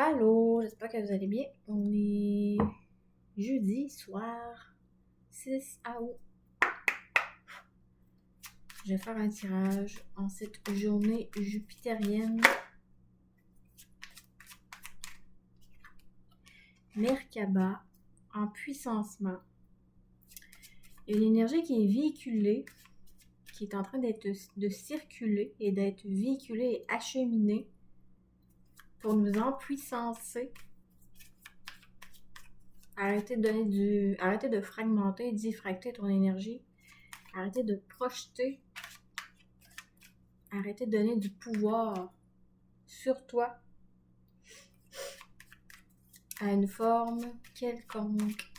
Allô, j'espère que vous allez bien. On est jeudi soir, 6 août. Je vais faire un tirage en cette journée jupitérienne. Merkaba en puissancement. Une énergie qui est véhiculée, qui est en train de circuler et d'être véhiculée et acheminée pour nous empuissancer. Arrêtez de fragmenter, diffracter ton énergie. Arrêtez de projeter. Arrêtez de donner du pouvoir sur toi à une forme quelconque.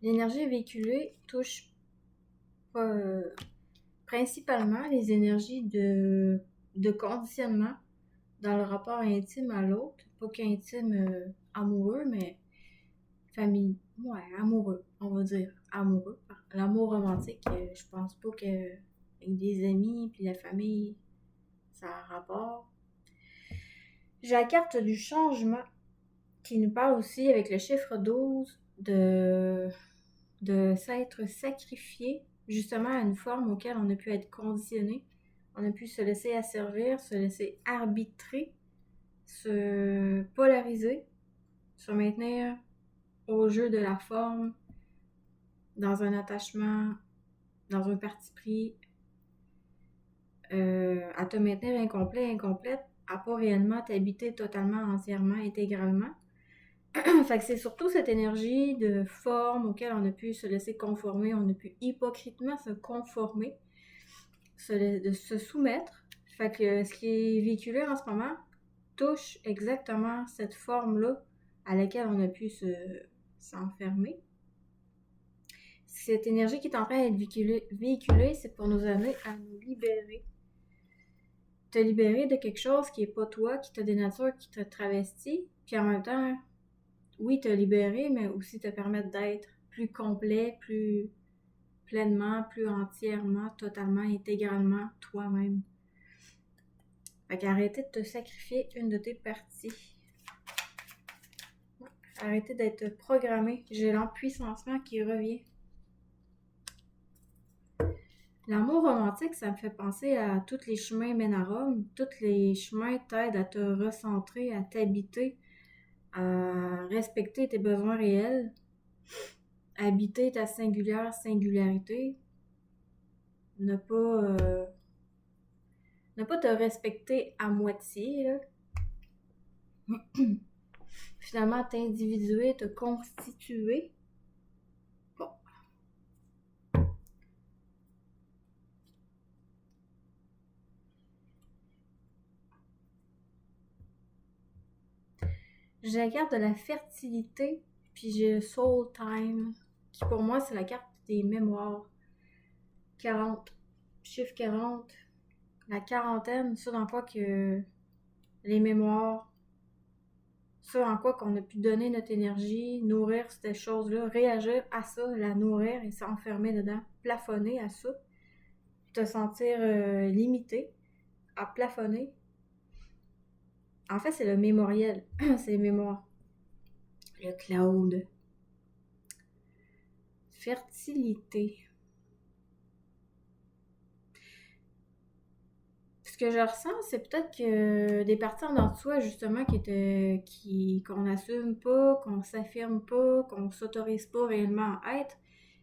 L'énergie véhiculée touche principalement les énergies de conditionnement dans le rapport intime à l'autre. Pas qu'intime amoureux, mais famille. Ouais, amoureux, on va dire. Amoureux. L'amour romantique, je pense pas que avec des amis puis la famille, ça a rapport. J'ai la carte du changement qui nous parle aussi avec le chiffre 12 de s'être sacrifié justement à une forme auquel on a pu être conditionné. On a pu se laisser asservir, se laisser arbitrer, se polariser, se maintenir au jeu de la forme, dans un attachement, dans un parti pris, à te maintenir incomplet, incomplète, à pas réellement t'habiter totalement, entièrement, intégralement. Fait que c'est surtout cette énergie de forme auquel on a pu se laisser conformer, on a pu hypocritement se conformer, de se soumettre. Fait que ce qui est véhiculé en ce moment touche exactement cette forme-là à laquelle on a pu s'enfermer. Cette énergie qui est en train d'être véhiculée, c'est pour nous amener à nous libérer. Te libérer de quelque chose qui n'est pas toi, qui te dénature, qui te travestit, puis en même temps, oui, te libérer, mais aussi te permettre d'être plus complet, plus pleinement, plus entièrement, totalement, intégralement toi-même. Fait qu'arrêtez de te sacrifier une de tes parties. Arrêtez d'être programmé. J'ai l'empuissancement qui revient. L'amour romantique, ça me fait penser à tous les chemins mènent à Rome. Tous les chemins t'aident à te recentrer, à t'habiter, à respecter tes besoins réels, habiter ta singularité, ne pas te respecter à moitié, là. Finalement, t'individuer, te constituer. Bon. J'ai la carte de la fertilité, puis j'ai le Soul Time, qui pour moi, c'est la carte des mémoires. 40, chiffre 40, la quarantaine, ça dans quoi que les mémoires, ça en quoi qu'on a pu donner notre énergie, nourrir ces choses-là, réagir à ça, la nourrir et s'enfermer dedans, plafonner à ça, te sentir limité, à plafonner. En fait, c'est le mémoriel, c'est les mémoires. Le cloud. Fertilité. Ce que je ressens, c'est peut-être que des parties en dedans de soi, justement, qu'on n'assume pas, qu'on s'affirme pas, qu'on s'autorise pas réellement à être.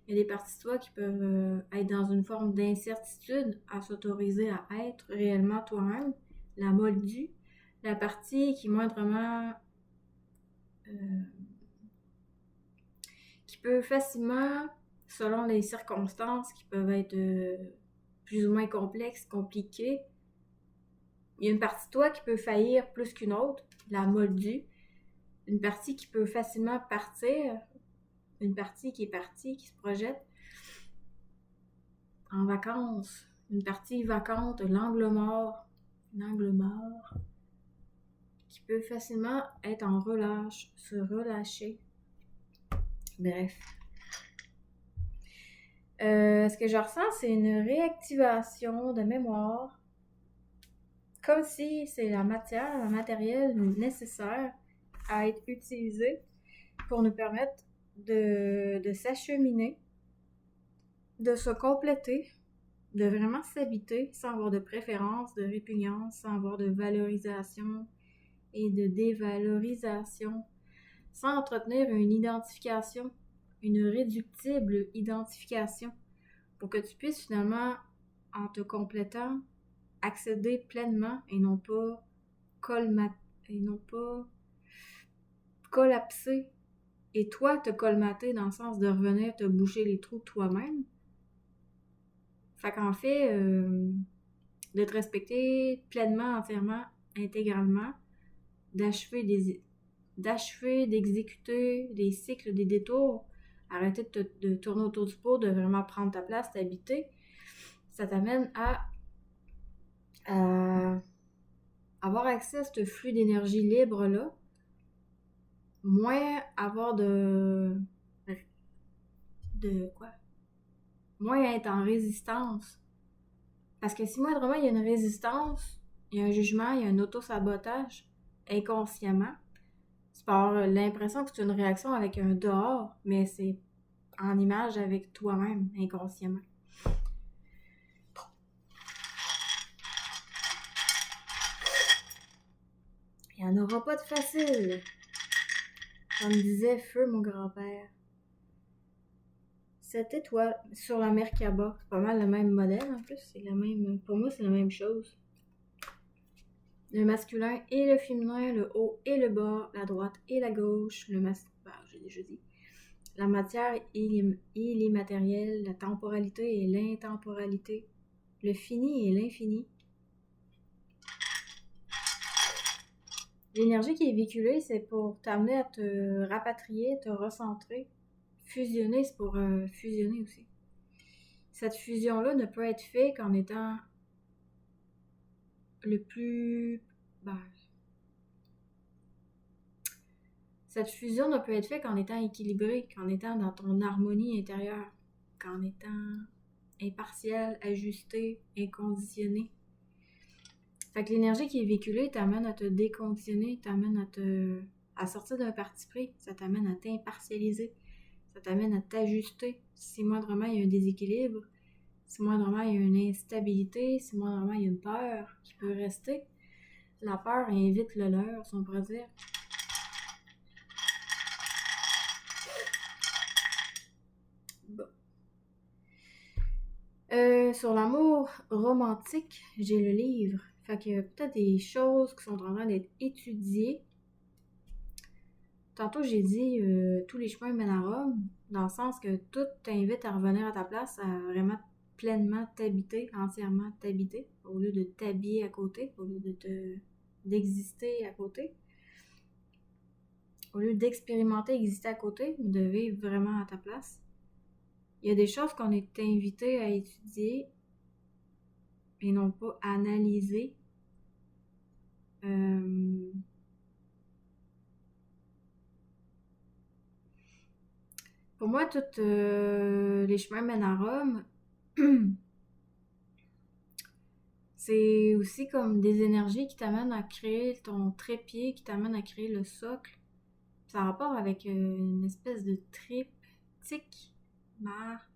Il y a des parties de soi qui peuvent être dans une forme d'incertitude à s'autoriser à être réellement toi-même. La moldue. La partie qui moindrement qui peut facilement, selon les circonstances qui peuvent être plus ou moins complexes, compliquées, il y a une partie de toi qui peut faillir plus qu'une autre, la moldue. Une partie qui peut facilement partir, une partie qui est partie, qui se projette en vacances, une partie vacante, l'angle mort, qui peut facilement être en relâche, se relâcher. Bref. Ce que je ressens, c'est une réactivation de mémoire, comme si c'est la matière, le matériel nécessaire à être utilisé pour nous permettre de s'acheminer, de se compléter, de vraiment s'habiter sans avoir de préférence, de répugnance, sans avoir de valorisation et de dévalorisation, sans entretenir une identification, une réductible identification, pour que tu puisses finalement, en te complétant, accéder pleinement et non pas collapser et toi te colmater dans le sens de revenir te boucher les trous toi-même. Fait qu'en fait, de te respecter pleinement, entièrement, intégralement, d'achever d'exécuter des cycles, des détours, arrêter de tourner autour du pot, de vraiment prendre ta place, t'habiter, ça t'amène à avoir accès à ce flux d'énergie libre-là, moins avoir moins être en résistance. Parce que si moindrement il y a une résistance, il y a un jugement, il y a un auto-sabotage, inconsciemment, tu peux avoir l'impression que c'est une réaction avec un dehors, mais c'est en image avec toi-même, inconsciemment. Il n'y en aura pas de facile. Comme disait Feu, mon grand-père. Cette étoile sur la Merkaba, c'est pas mal le même modèle en plus. Pour moi, c'est la même chose. Le masculin et le féminin, le haut et le bas, la droite et la gauche, j'ai déjà dit. La matière et l'immatériel, la temporalité et l'intemporalité, le fini et l'infini. L'énergie qui est véhiculée, c'est pour t'amener à te rapatrier, te recentrer. Fusionner, c'est pour fusionner aussi. Cette fusion-là ne peut être faite qu'en étant le plus... Cette fusion ne peut être faite qu'en étant équilibré, qu'en étant dans ton harmonie intérieure, qu'en étant impartial, ajusté, inconditionné. Fait que l'énergie qui est véhiculée t'amène à te déconditionner, t'amène à sortir d'un parti pris, ça t'amène à t'impartialiser, ça t'amène à t'ajuster. Si moindrement il y a un déséquilibre, si moindrement il y a une instabilité, si moindrement il y a une peur qui peut rester, la peur invite le leurre, si on pourrait dire. Bon. Sur l'amour romantique, j'ai le livre. Fait qu'il y a peut-être des choses qui sont en train d'être étudiées. Tantôt, j'ai dit tous les chemins mènent à Rome, dans le sens que tout t'invite à revenir à ta place, à vraiment pleinement t'habiter, entièrement t'habiter, au lieu de t'habiller à côté, au lieu d'exister à côté. Au lieu d'expérimenter, exister à côté, de vivre vraiment à ta place. Il y a des choses qu'on est invité à étudier et non pas analyser. Pour moi, tous les chemins mènent à Rome. C'est aussi comme des énergies qui t'amènent à créer ton trépied, qui t'amènent à créer le socle. Ça a rapport avec une espèce de triptyque,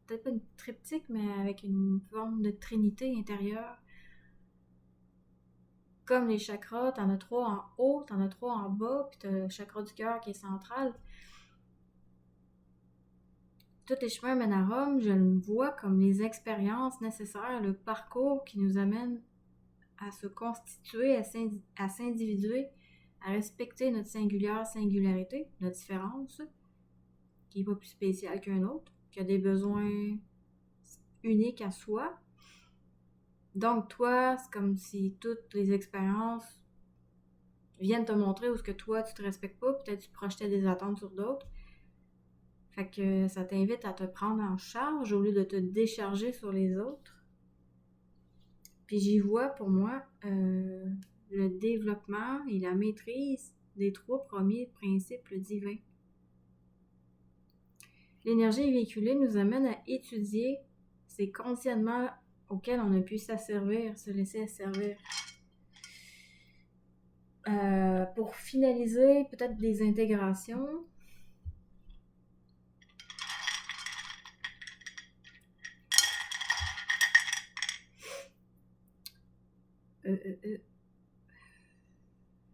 peut-être pas une triptyque, mais avec une forme de trinité intérieure. Comme les chakras, t'en as 3 en haut, t'en as 3 en bas, puis t'as le chakra du cœur qui est central. Tous les chemins mènent à Rome, je le vois comme les expériences nécessaires, le parcours qui nous amène à se constituer, à s'individuer, à respecter notre singularité, notre différence, qui n'est pas plus spéciale qu'un autre, qui a des besoins uniques à soi. Donc toi, c'est comme si toutes les expériences viennent te montrer où ce que toi, tu te respectes pas, peut-être tu projetais des attentes sur d'autres. Fait que ça t'invite à te prendre en charge au lieu de te décharger sur les autres. Puis j'y vois pour moi le développement et la maîtrise des 3 premiers principes divins. L'énergie véhiculée nous amène à étudier ces conditionnements auxquels on a pu s'asservir, se laisser asservir. Pour finaliser, peut-être des intégrations.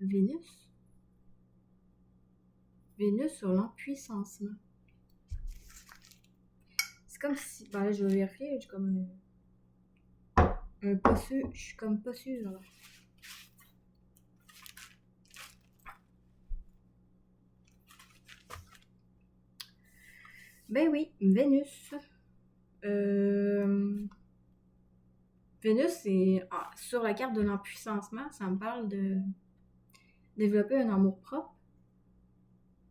Vénus. Vénus sur l'empuissancement. C'est comme si... Ben là, je vais vérifier, je suis comme... pas sûr, je suis comme pas sûre. Ben oui, Vénus. Vénus, c'est sur la carte de l'empuissancement, ça me parle de développer un amour-propre,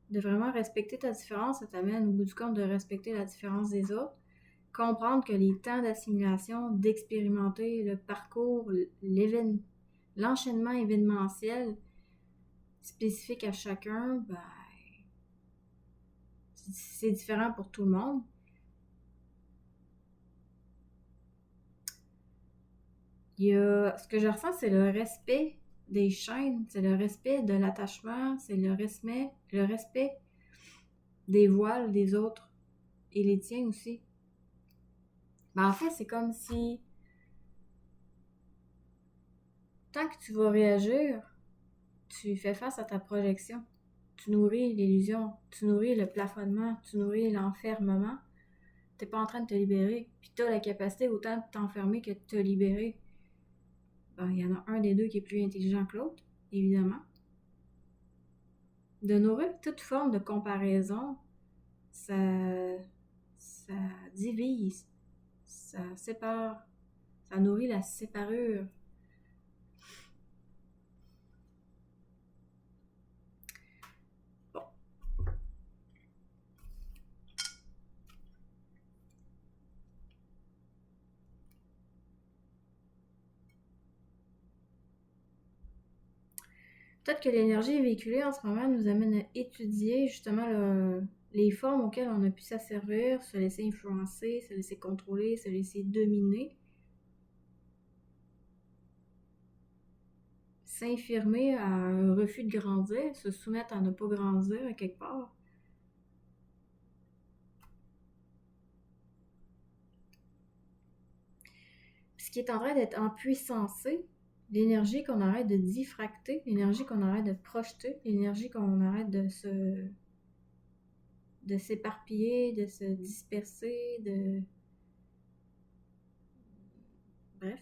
de vraiment respecter ta différence, ça t'amène au bout du compte de respecter la différence des autres, comprendre que les temps d'assimilation, d'expérimenter le parcours, l'enchaînement événementiel spécifique à chacun, ben, c'est différent pour tout le monde. Ce que je ressens, c'est le respect des chaînes, c'est le respect de l'attachement, c'est le respect des voiles des autres et les tiens aussi. Ben, en fait, c'est comme si tant que tu vas réagir, tu fais face à ta projection. Tu nourris l'illusion, tu nourris le plafonnement, tu nourris l'enfermement. T'es pas en train de te libérer. Puis t'as la capacité autant de t'enfermer que de te libérer. Ben, il y en a un des deux qui est plus intelligent que l'autre, évidemment. De nourrir toute forme de comparaison, ça divise, ça sépare, ça nourrit la séparure. Bon. Peut-être que l'énergie véhiculée en ce moment nous amène à étudier justement les formes auxquelles on a pu s'asservir, se laisser influencer, se laisser contrôler, se laisser dominer. S'infirmer à un refus de grandir, se soumettre à ne pas grandir à quelque part. Puis ce qui est en train d'être empuissancé, l'énergie qu'on arrête de diffracter, l'énergie qu'on arrête de projeter, l'énergie qu'on arrête de s'éparpiller, de se disperser, bref,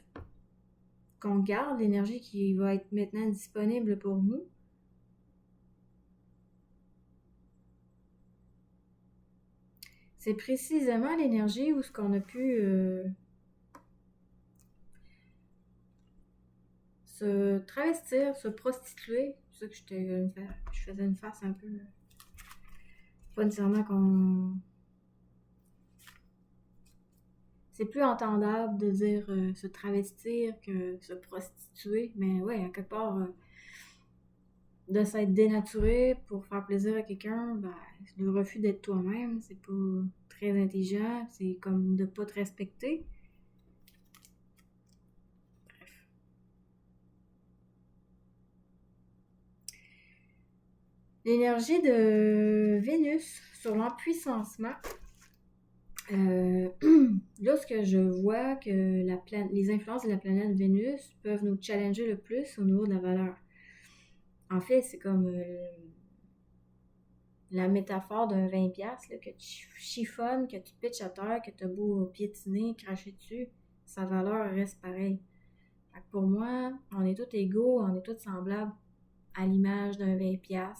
qu'on garde l'énergie qui va être maintenant disponible pour nous. C'est précisément l'énergie où ce qu'on a pu se travestir, se prostituer. C'est ça que je faisais une face un peu... Pas nécessairement qu'on... C'est plus entendable de dire se travestir que se prostituer, mais ouais, à quelque part, de s'être dénaturé pour faire plaisir à quelqu'un, ben, le refus d'être toi-même, c'est pas très intelligent, c'est comme de pas te respecter. Bref. L'énergie de Vénus sur l'empuissancement. Là, ce que je vois, que les influences de la planète Vénus peuvent nous challenger le plus au niveau de la valeur. En fait, c'est comme la métaphore d'un 20$ là, que tu chiffonnes, que tu pitches à terre, que tu as beau piétiner, cracher dessus, sa valeur reste pareille. Fait que pour moi, on est tous égaux, on est tous semblables à l'image d'un 20$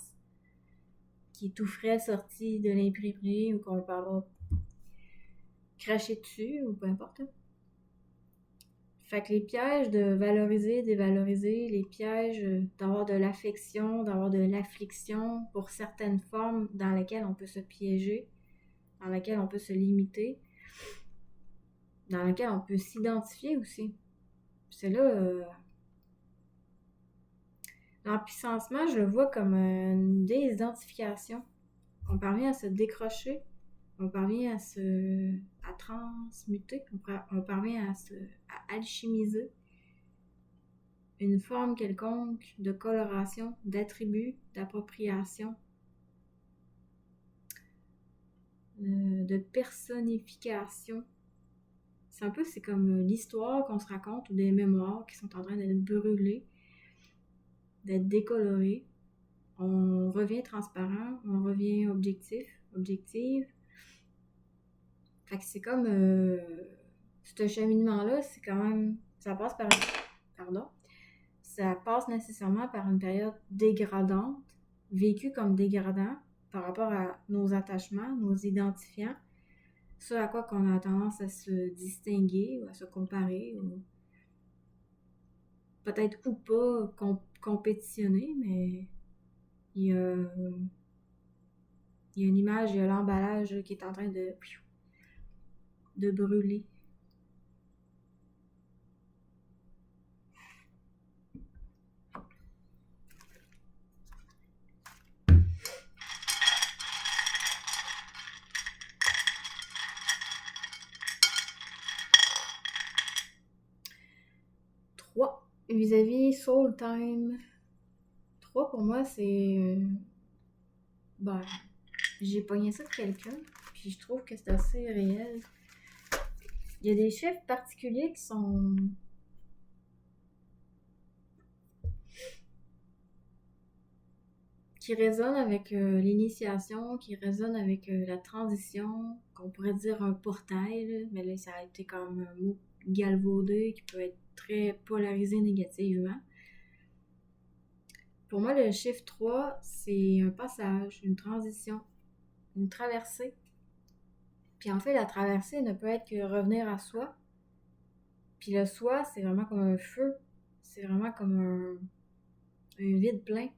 qui est tout frais sorti de l'imprimerie ou qu'on peut avoir craché dessus ou peu importe. Fait que les pièges de valoriser, dévaloriser, les pièges d'avoir de l'affection, d'avoir de l'affliction pour certaines formes dans lesquelles on peut se piéger, dans lesquelles on peut se limiter, dans lesquelles on peut s'identifier aussi. C'est là, l'empuissancement, je le vois comme une désidentification. On parvient à se décrocher, on parvient à transmuter, on parvient à alchimiser une forme quelconque de coloration, d'attribut, d'appropriation, de personnification. C'est comme l'histoire qu'on se raconte ou des mémoires qui sont en train d'être brûlées, d'être décolorées. On revient transparent, on revient objective. Fait que c'est comme ce cheminement-là, c'est quand même. Ça passe par ça passe nécessairement par une période dégradante, vécue comme dégradant par rapport à nos attachements, nos identifiants, ce à quoi qu'on a tendance à se distinguer ou à se comparer, ou peut-être ou pas compétitionner, mais il y a une image, il y a l'emballage qui est en train de brûler. Vis-à-vis Soul Time. 3 pour moi, c'est. J'ai pogné ça de quelqu'un, puis je trouve que c'est assez réel. Il y a des chiffres particuliers qui résonnent avec l'initiation, qui résonnent avec la transition, qu'on pourrait dire un portail, là, mais là, ça a été comme un mot galvaudé qui peut être très polarisé négativement. Pour moi, le chiffre 3, c'est un passage, une transition, une traversée. Puis en fait, la traversée ne peut être que revenir à soi. Puis le soi, c'est vraiment comme un feu. C'est vraiment comme un vide plein.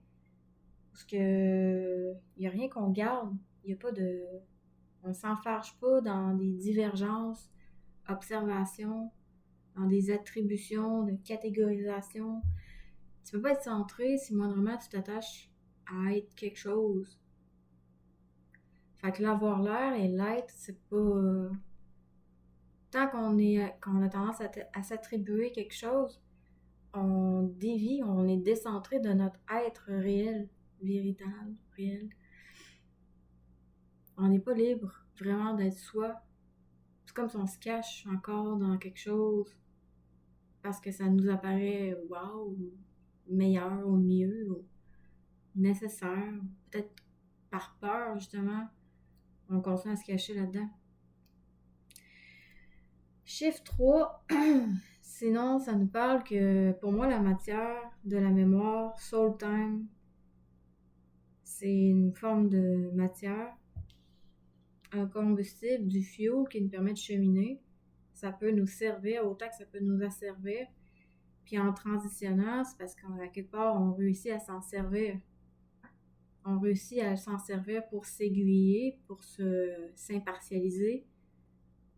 Parce que il n'y a rien qu'on garde. Il n'y a pas de. On ne s'enfarge pas dans des divergences, observations, dans des attributions, de catégorisation. Tu peux pas être centré si moindrement tu t'attaches à être quelque chose. Fait que l'avoir l'air et l'être, c'est pas. Tant qu'on a tendance à s'attribuer quelque chose, on dévie, on est décentré de notre être réel, véritable, réel. On n'est pas libre vraiment d'être soi. C'est comme si on se cache encore dans quelque chose parce que ça nous apparaît wow, meilleur ou mieux ou nécessaire. Peut-être par peur, justement, on continue à se cacher là-dedans. Chiffre 3, sinon, ça nous parle que pour moi, la matière de la mémoire, soul time, c'est une forme de matière, un combustible, du fuel qui nous permet de cheminer. Ça peut nous servir autant que ça peut nous asservir. Puis en transitionnant, c'est parce qu'à quelque part, on réussit à s'en servir. On réussit à s'en servir pour s'aiguiller, pour s'impartialiser,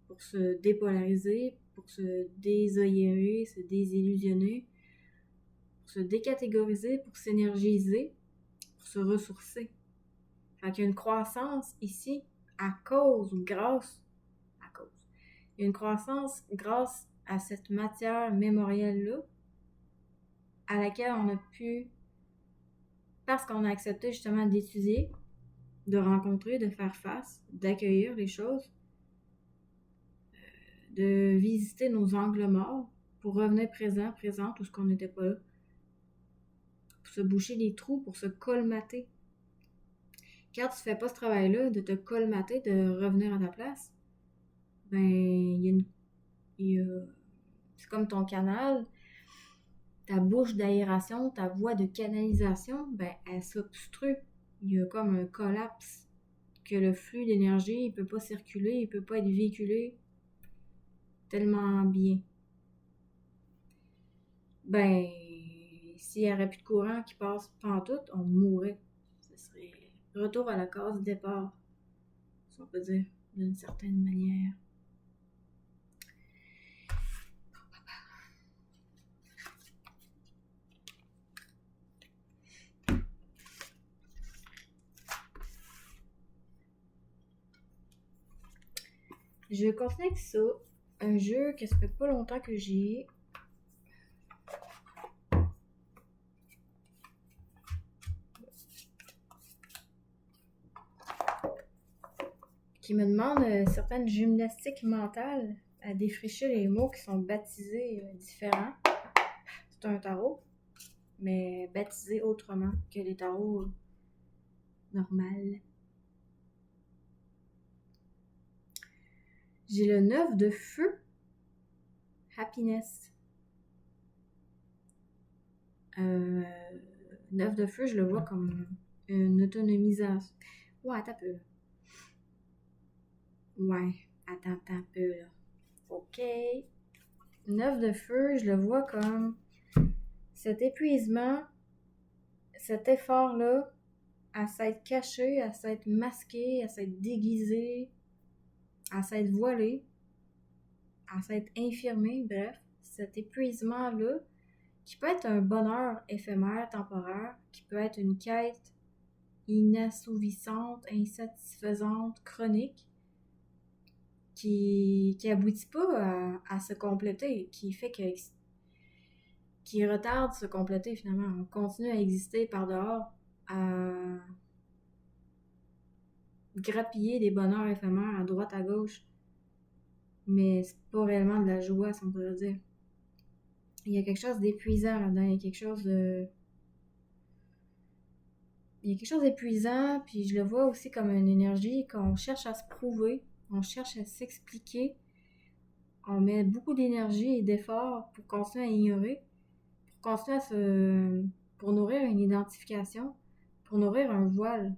pour se dépolariser, pour se désoïrer, se désillusionner, pour se décatégoriser, pour s'énergiser, pour se ressourcer. Fait qu'il y a une croissance ici à cause ou grâce à cause. Il y a une croissance grâce à cette matière mémorielle-là à laquelle on a pu, parce qu'on a accepté justement d'étudier, de rencontrer, de faire face, d'accueillir les choses, de visiter nos angles morts pour revenir présent, tout ce qu'on n'était pas là. Pour se boucher les trous, pour se colmater. Quand tu fais pas ce travail-là, de te colmater, de revenir à ta place, ben, c'est comme ton canal, ta bouche d'aération, ta voie de canalisation, ben, elle s'obstrue. Il y a comme un collapse, que le flux d'énergie, il peut pas circuler, il peut pas être véhiculé tellement bien. Ben, s'il n'y aurait plus de courant qui passe pantoute, on mourrait. Ce serait retour à la case départ, si on peut dire, d'une certaine manière. Je continue avec ça. Un jeu que ça fait pas longtemps que j'ai. Qui me demande certaines gymnastiques mentales à défricher les mots qui sont baptisés différents. C'est un tarot, mais baptisé autrement que les tarots normaux. J'ai le 9 de feu. Happiness. 9 de feu, je le vois comme une autonomisation. Ouais, attends un peu. Ouais, attends un peu là. Ok. 9 de feu, je le vois comme cet épuisement, cet effort-là à s'être caché, à s'être masqué, à s'être déguisé, à s'être voilé, à s'être infirmé, bref, cet épuisement-là, qui peut être un bonheur éphémère, temporaire, qui peut être une quête inassouvissante, insatisfaisante, chronique, qui aboutit pas à se compléter, qui retarde se compléter finalement. On continue à exister par dehors, à grappiller des bonheurs éphémères à droite, à gauche, mais c'est pas réellement de la joie, si on pourrait dire. Il y a quelque chose d'épuisant là-dedans, il y a quelque chose d'épuisant, puis je le vois aussi comme une énergie qu'on cherche à se prouver, on cherche à s'expliquer, on met beaucoup d'énergie et d'efforts pour continuer à ignorer, pour continuer pour nourrir une identification, pour nourrir un voile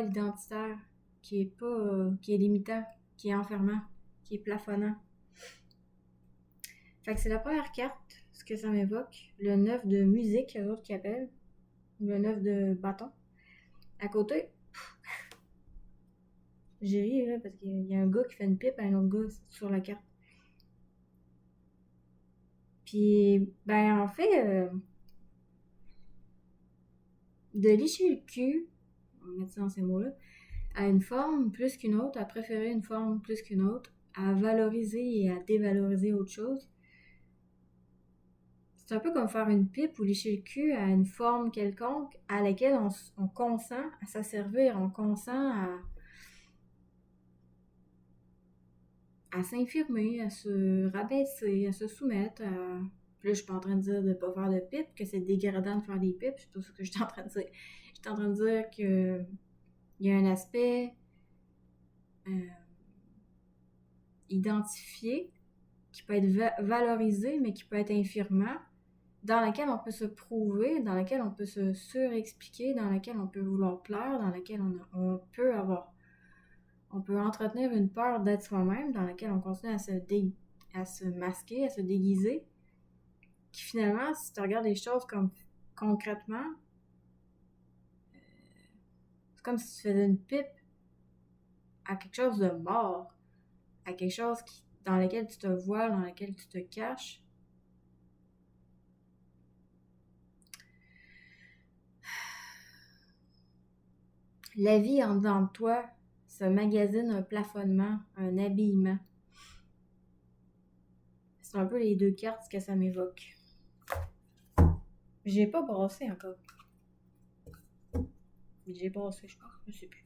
identitaire qui est pas, qui est limitant, qui est enfermant, qui est plafonnant. Fait que c'est la première carte, ce que ça m'évoque. Le 9 de musique, eux autres qui appellent. Ou le 9 de bâton. À côté, j'ai ri là, parce qu'il y a un gars qui fait une pipe à un autre gars sur la carte. Puis, ben en fait, de licher le cul, on va mettre ça dans ces mots-là, à une forme plus qu'une autre, à préférer une forme plus qu'une autre, à valoriser et à dévaloriser autre chose. C'est un peu comme faire une pipe ou licher le cul à une forme quelconque à laquelle on consent à s'asservir, on consent à s'infirmer, à se rabaisser, à se soumettre. Puis là, je suis pas en train de dire de ne pas faire de pipe, que c'est dégradant de faire des pipes, c'est tout ce que je suis en train de dire. Je suis en train de dire que il y a un aspect identifié qui peut être valorisé, mais qui peut être infirmant, dans laquelle on peut se prouver, dans laquelle on peut se surexpliquer, dans laquelle on peut vouloir plaire, dans laquelle on peut entretenir une peur d'être soi-même, dans laquelle on continue à se masquer, à se déguiser, qui finalement, si tu regardes les choses comme concrètement, c'est comme si tu faisais une pipe à quelque chose de mort, à quelque chose dans lequel tu te voiles, dans lequel tu te caches. La vie en dedans de toi se magasine un plafonnement, un habillement. C'est un peu les deux cartes que ça m'évoque. J'ai pas brassé encore. J'ai brassé, je pense. Je sais plus.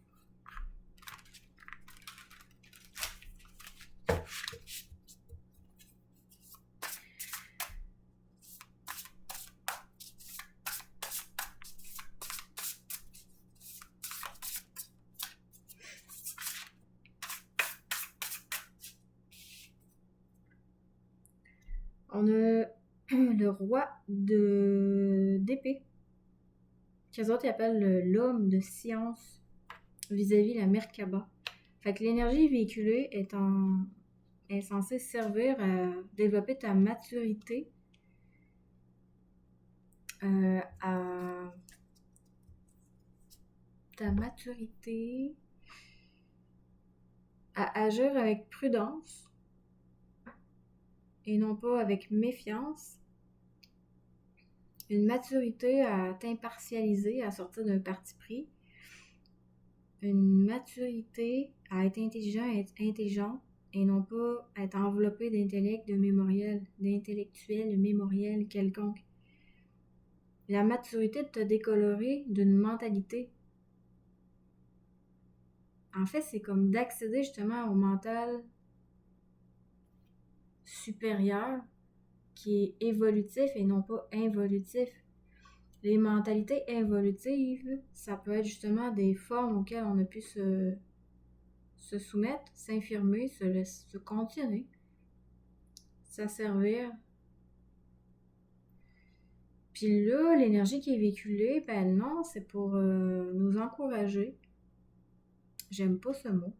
On a le roi d'épée, qu'eux autres ils appellent l'homme de science vis-à-vis la Merkaba. Fait que l'énergie véhiculée est censée servir à développer ta maturité, à agir avec prudence et non pas avec méfiance, une maturité à t'impartialiser, à sortir d'un parti pris, une maturité à être intelligent, à être intelligent, et non pas à être enveloppé d'intellect, de mémoriel, d'intellectuel, de mémoriel quelconque. La maturité de te décolorer d'une mentalité. En fait, c'est comme d'accéder justement au mental supérieur qui est évolutif et non pas involutif. Les mentalités involutives, ça peut être justement des formes auxquelles on a pu se soumettre, s'infirmer, se conditionner, s'asservir. Puis là, l'énergie qui est véhiculée, ben non, c'est pour nous encourager. J'aime pas ce mot.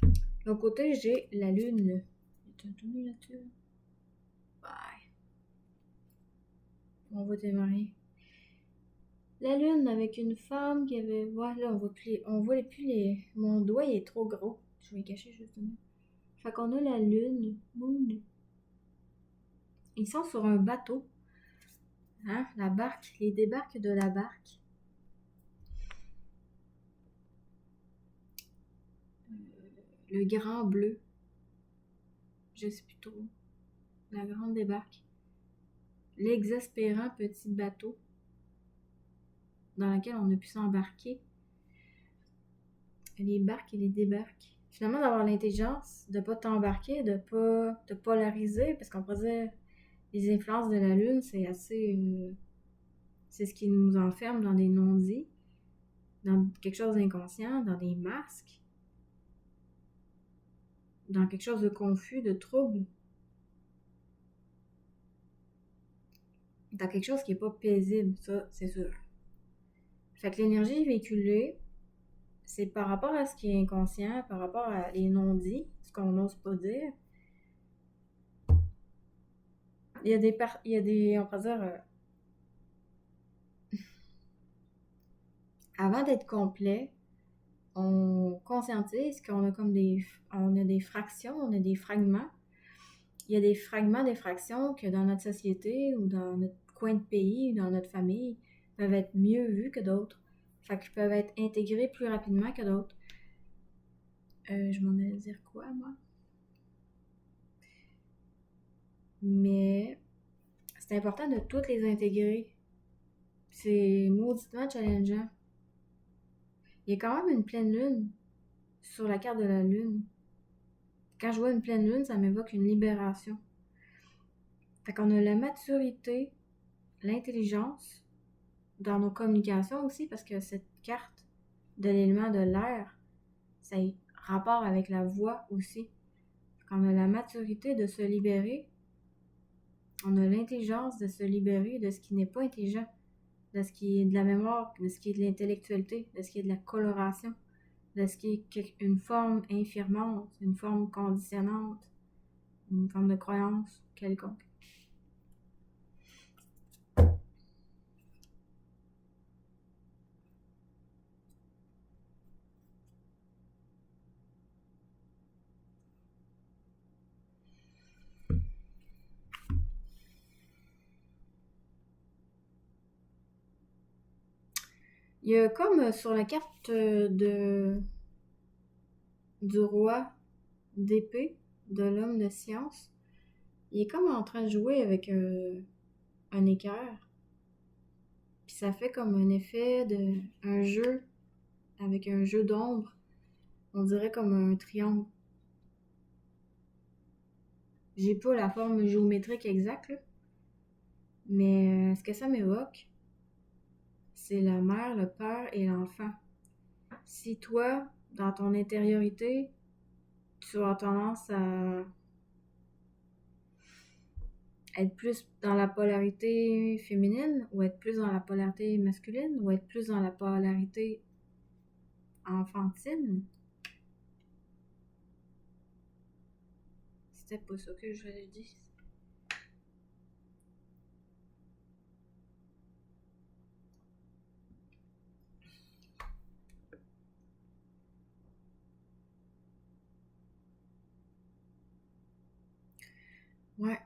De l'autre côté, j'ai la lune. Bye. On voit tes maris. La lune avec une femme qui avait. Voilà, on voit plus les. Mon doigt il est trop gros. Je vais le cacher justement. Fait qu'on a la lune. Moon. Ils sont sur un bateau. Hein? La barque. Les débarques de la barque. Le grand bleu. Je sais plus trop. La grande débarque. L'exaspérant petit bateau dans lequel on a pu s'embarquer. Les barques et les débarques. Finalement, d'avoir l'intelligence, de pas t'embarquer, de pas te polariser, parce qu'on pourrait dire les influences de la lune, c'est assez. C'est ce qui nous enferme dans des non-dits, dans quelque chose d'inconscient, dans des masques, dans quelque chose de confus, de trouble, dans quelque chose qui est pas paisible, ça, c'est sûr. Fait que l'énergie véhiculée, c'est par rapport à ce qui est inconscient, par rapport à les non-dits, ce qu'on n'ose pas dire. Il y a des, on pourrait dire, avant d'être complet, on conscientise qu'on a comme on a des fractions, on a des fragments. Il y a des fragments, des fractions que dans notre société ou dans notre coin de pays ou dans notre famille peuvent être mieux vus que d'autres. Fait qu'ils peuvent être intégrés plus rapidement que d'autres. Je m'en allais dire quoi, moi? Mais c'est important de toutes les intégrer. C'est mauditement challengeant. Il y a quand même une pleine lune sur la carte de la lune. Quand je vois une pleine lune, ça m'évoque une libération. Fait qu'on a la maturité, l'intelligence dans nos communications aussi, parce que cette carte de l'élément de l'air, ça a rapport avec la voix aussi. Fait qu'on a la maturité de se libérer, on a l'intelligence de se libérer de ce qui n'est pas intelligent, de ce qui est de la mémoire, de ce qui est de l'intellectualité, de ce qui est de la coloration, de ce qui est une forme infirmante, une forme conditionnante, une forme de croyance quelconque. Il y a comme sur la carte du roi d'épée, de l'homme de science, il est comme en train de jouer avec un équerre. Puis ça fait comme un effet de un jeu avec un jeu d'ombre. On dirait comme un triangle. J'ai pas la forme géométrique exacte, là. Mais ce que ça m'évoque, c'est la mère, le père et l'enfant. Si toi, dans ton intériorité, tu as tendance à être plus dans la polarité féminine ou être plus dans la polarité masculine ou être plus dans la polarité enfantine, c'était pas ça que je voulais dire. Ouais.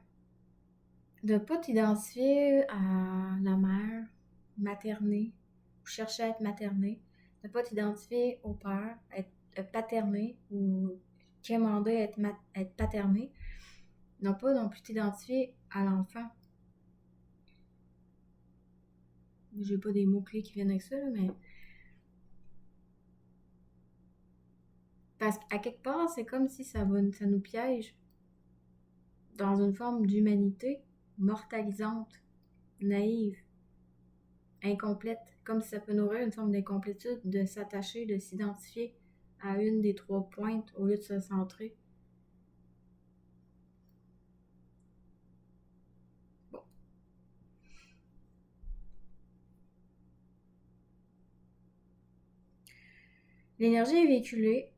de pas t'identifier à la mère maternée ou chercher à être maternée, de pas t'identifier au père, à être paterné ou quémander être paterné, non pas non plus t'identifier à l'enfant. J'ai pas des mots-clés qui viennent avec ça, là, mais parce qu'à quelque part, c'est comme si ça nous piège dans une forme d'humanité mortalisante, naïve, incomplète, comme si ça peut nourrir une forme d'incomplétude, de s'attacher, de s'identifier à une des trois pointes au lieu de se centrer. Bon. L'énergie est véhiculée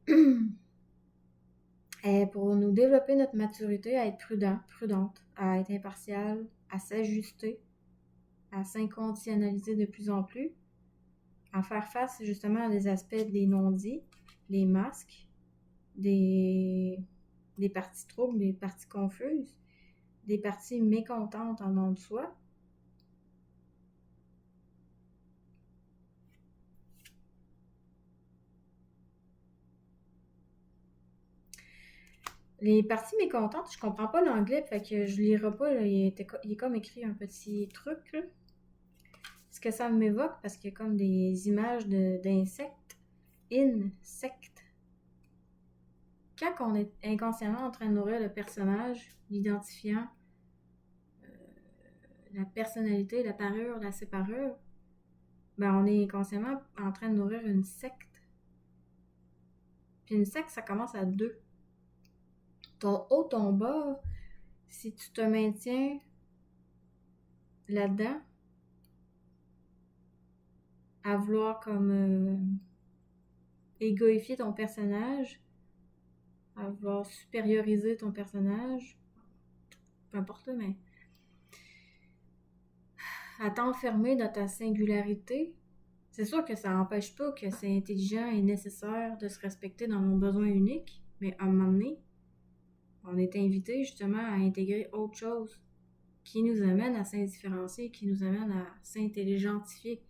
pour nous développer notre maturité, à être prudente, à être impartial, à s'ajuster, à s'inconditionnaliser de plus en plus, à faire face justement à des aspects des non-dits, les masques, des parties troubles, des parties confuses, des parties mécontentes en dedans de soi. Les parties mécontentes, je comprends pas l'anglais, fait que je lirai pas, là, il est comme écrit un petit truc, là. Ce que ça m'évoque, parce qu'il y a comme des images d'insectes, insectes. Quand on est inconsciemment en train de nourrir le personnage, l'identifiant, la personnalité, la parure, la séparure, ben on est inconsciemment en train de nourrir une secte. Puis une secte, ça commence à deux. Ton haut, ton bas, si tu te maintiens là-dedans, à vouloir comme égoïfier ton personnage, à vouloir supérioriser ton personnage, peu importe, mais à t'enfermer dans ta singularité, c'est sûr que ça n'empêche pas que c'est intelligent et nécessaire de se respecter dans nos besoins uniques, mais à un moment donné, on est invité justement à intégrer autre chose qui nous amène à s'indifférencier, qui nous amène à s'intelligentifier,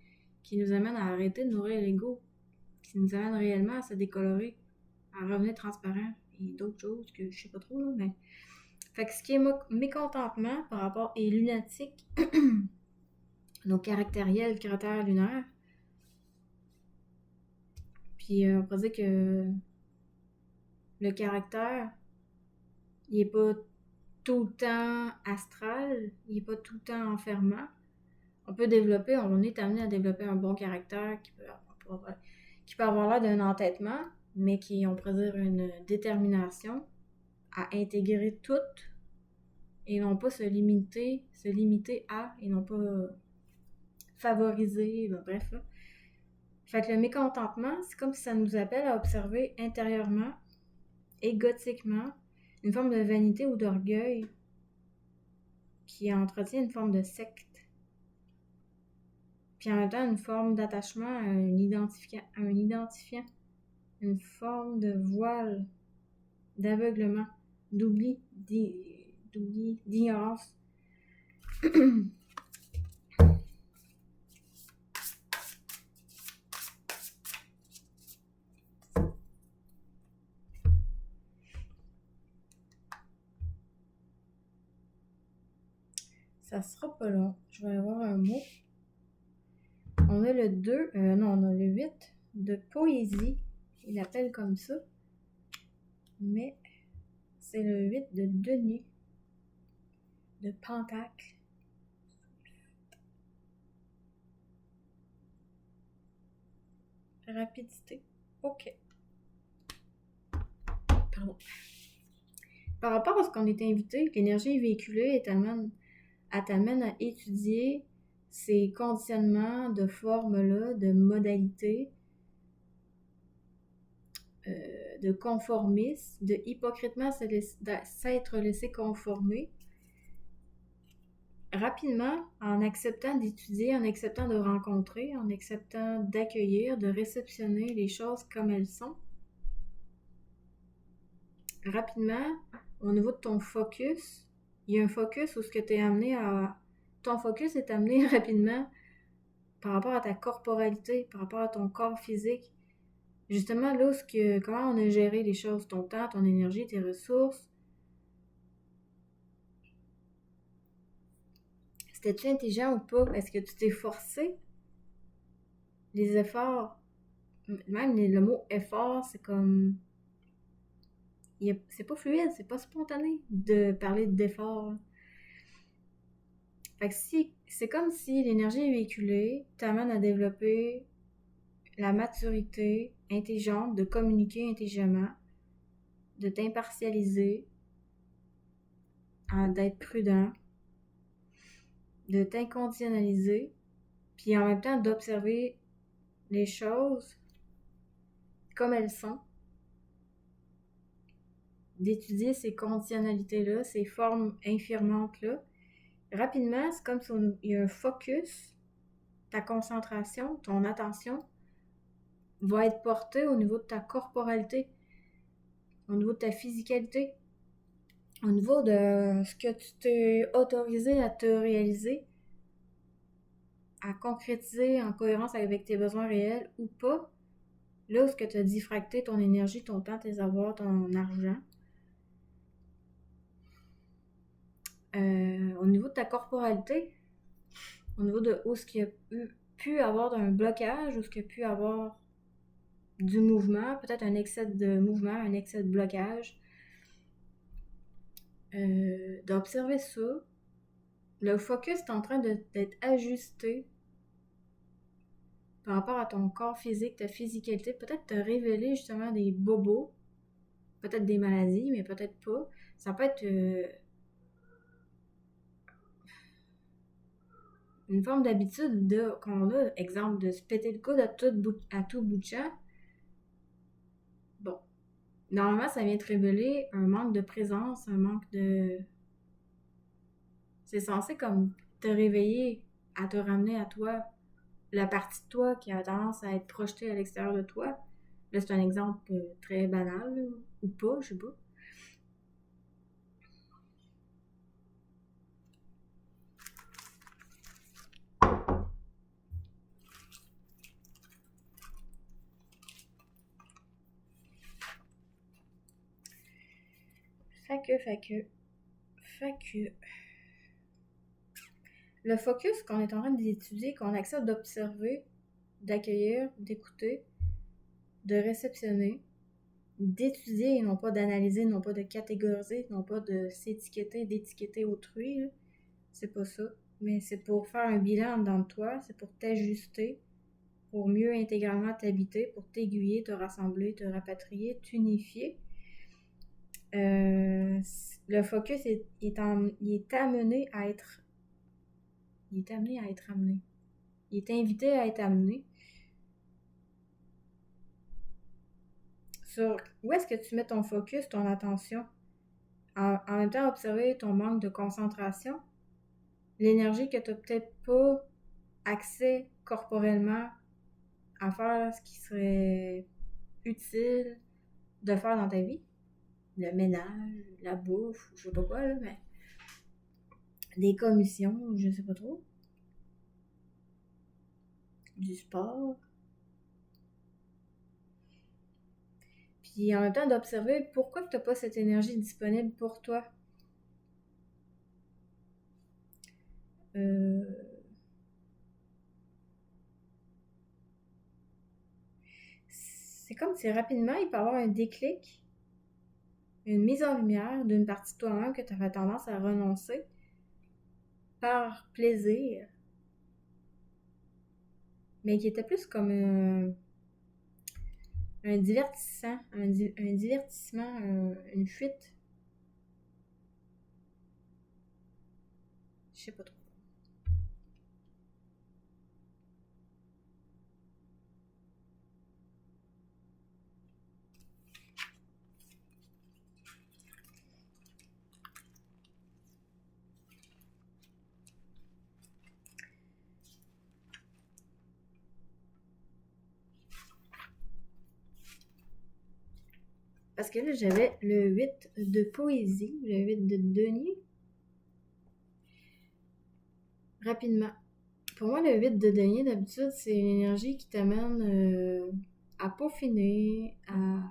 qui nous amène à arrêter de nourrir l'ego, qui nous amène réellement à se décolorer, à revenir transparent et d'autres choses que je sais pas trop, là, mais... Fait que ce qui est mécontentement par rapport et lunatique, nos caractériels, cratères lunaires, puis on pourrait dire que le caractère, il est pas tout le temps astral, il est pas tout le temps enfermant. On peut développer, on est amené à développer un bon caractère qui peut avoir l'air d'un entêtement, mais qui, on pourrait dire, une détermination à intégrer tout et non pas se limiter à, et non pas favoriser, ben, bref. Là. Fait que le mécontentement, c'est comme si ça nous appelle à observer intérieurement, égotiquement, une forme de vanité ou d'orgueil qui entretient une forme de secte. Puis en même temps, une forme d'attachement à un identifiant, une forme de voile, d'aveuglement, d'oubli, d'ignorance. Ça sera pas long. Je vais avoir un mot. On a le 2, non, on a le 8 de poésie. Il l'appelle comme ça. Mais c'est le 8 de denier, de pentacle. Rapidité. OK. Pardon. Par rapport à ce qu'on est invité, l'énergie véhiculée t'amène à étudier ces conditionnements de formes-là, de modalités, de conformisme, de hypocritement s'être laissé conformer, rapidement, en acceptant d'étudier, en acceptant de rencontrer, en acceptant d'accueillir, de réceptionner les choses comme elles sont. Rapidement, au niveau de ton focus, il y a un focus où ce que tu es amené à... Ton focus est amené rapidement par rapport à ta corporalité, par rapport à ton corps physique. Justement, là, comment on a géré les choses, ton temps, ton énergie, tes ressources. C'était-tu intelligent ou pas? Est-ce que tu t'es forcé? Les efforts, même le mot effort, c'est comme... C'est pas fluide, c'est pas spontané de parler d'effort. Fait que c'est comme si l'énergie véhiculée t'amène à développer la maturité intelligente de communiquer intelligemment, de t'impartialiser, d'être prudent, de t'inconditionnaliser, puis en même temps d'observer les choses comme elles sont, d'étudier ces conditionnalités-là, ces formes infirmantes-là. Rapidement, c'est comme s'il y a un focus, ta concentration, ton attention va être portée au niveau de ta corporalité, au niveau de ta physicalité, au niveau de ce que tu t'es autorisé à te réaliser, à concrétiser en cohérence avec tes besoins réels ou pas. Là où ce que tu as diffracté ton énergie, ton temps, tes avoirs, ton argent. Au niveau de ta corporalité, au niveau de où ce qu'il y a pu avoir un blocage, où ce qu'il y a pu avoir du mouvement, peut-être un excès de mouvement, un excès de blocage. D'observer ça. Le focus est en train d'être ajusté par rapport à ton corps physique, ta physicalité. Peut-être te révéler justement des bobos, peut-être des maladies, mais peut-être pas. Ça peut être une forme d'habitude qu'on a, exemple, de se péter le coude à tout bout de champ. Bon. Normalement, ça vient te révéler un manque de présence, un manque de... C'est censé comme te réveiller, à te ramener à toi, la partie de toi qui a tendance à être projetée à l'extérieur de toi. Là, c'est un exemple très banal, là, ou pas, je sais pas. Fait que... Le focus qu'on est en train d'étudier, qu'on accepte d'observer, d'accueillir, d'écouter, de réceptionner, d'étudier et non pas d'analyser, non pas de catégoriser, non pas de s'étiqueter, d'étiqueter autrui, là. C'est pas ça. Mais c'est pour faire un bilan dans toi, c'est pour t'ajuster, pour mieux intégralement t'habiter, pour t'aiguiller, te rassembler, te rapatrier, t'unifier. Le focus il est amené à être... Il est amené à être amené. Il est invité à être amené sur où est-ce que tu mets ton focus, ton attention. En même temps, observer ton manque de concentration, l'énergie que tu n'as peut-être pas accès corporellement à faire ce qui serait utile de faire dans ta vie. Le ménage, la bouffe, je sais pas quoi, là, mais des commissions, je sais pas trop. Du sport. Puis en même temps, d'observer pourquoi tu n'as pas cette énergie disponible pour toi. C'est comme si rapidement, il peut y avoir un déclic, une mise en lumière d'une partie de toi-même que tu avais tendance à renoncer par plaisir, mais qui était plus comme un divertissement, une fuite. Je sais pas trop. Parce que là, j'avais le 8 de poésie, le 8 de denier. rapidement. Pour moi, le 8 de denier, d'habitude, c'est une énergie qui t'amène à peaufiner, à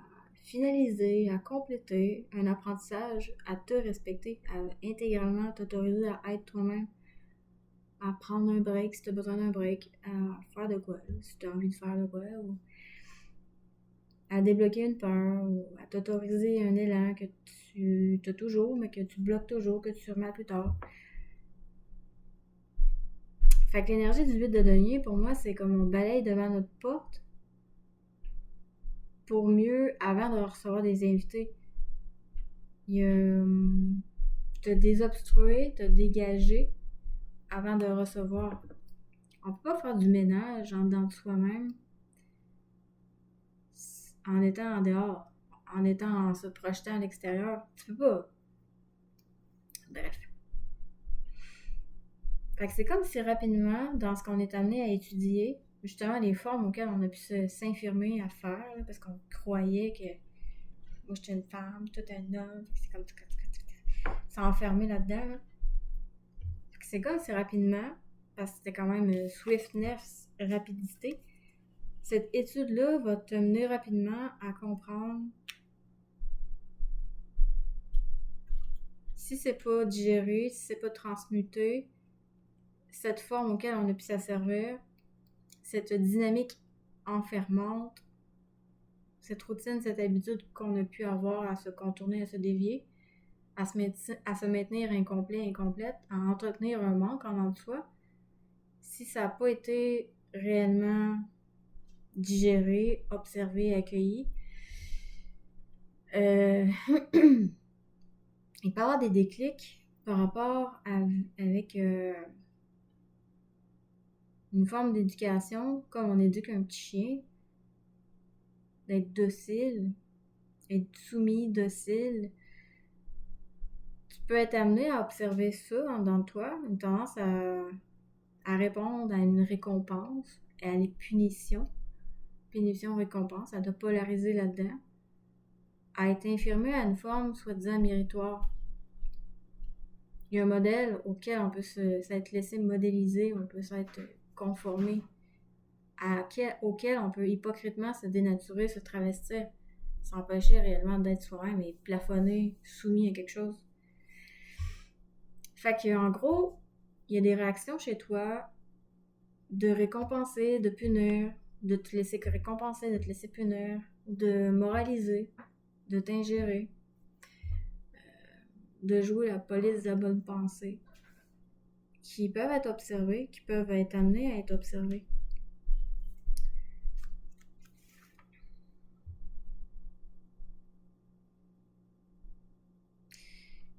finaliser, à compléter un apprentissage, à te respecter, à intégralement t'autoriser à être toi-même, à prendre un break si tu as besoin d'un break, à faire de quoi, là, si tu as envie de faire de quoi, ou à débloquer une peur, ou à t'autoriser un élan que tu as toujours, mais que tu bloques toujours, que tu remets plus tard. Fait que l'énergie du 8 de denier, pour moi, c'est comme on balaye devant notre porte pour mieux, avant de recevoir des invités, te désobstruer, te dégager avant de recevoir. On peut pas faire du ménage en dedans de soi-même en étant en dehors, en se projetant à l'extérieur. Tu peux pas. Bref. Fait que c'est comme si rapidement, dans ce qu'on est amené à étudier, justement les formes auxquelles on a pu s'infirmer à faire, là, parce qu'on croyait que moi j'étais une femme, toi t'es un homme, c'est comme s'enfermer là-dedans. Là. C'est comme si rapidement, parce que c'était quand même swiftness, rapidité, cette étude-là va te mener rapidement à comprendre si c'est pas digéré, si c'est pas transmuté, cette forme auquel on a pu s'asservir, cette dynamique enfermante, cette routine, cette habitude qu'on a pu avoir à se contourner, à se dévier, à se maintenir incomplet, incomplète, à entretenir un manque en dedans de soi, si ça n'a pas été réellement digéré, observé, accueilli, il peut y avoir des déclics par rapport avec une forme d'éducation, comme on éduque un petit chien, d'être docile, être soumis, docile. Tu peux être amené à observer ça en dedans de toi, une tendance à répondre à une récompense, à les punitions, récompense, à te polariser là-dedans, à être infirmé à une forme soi-disant méritoire. Il y a un modèle auquel on peut s'être laissé modéliser, on peut s'être conformé, auquel on peut hypocritement se dénaturer, se travestir, s'empêcher réellement d'être soi-même et plafonner, soumis à quelque chose. Fait qu'en gros, il y a des réactions chez toi de récompenser, de punir, de te laisser récompenser, de te laisser punir, de moraliser, de t'ingérer, de jouer la police de la bonne pensée, qui peuvent être observées, qui peuvent être amenées à être observées.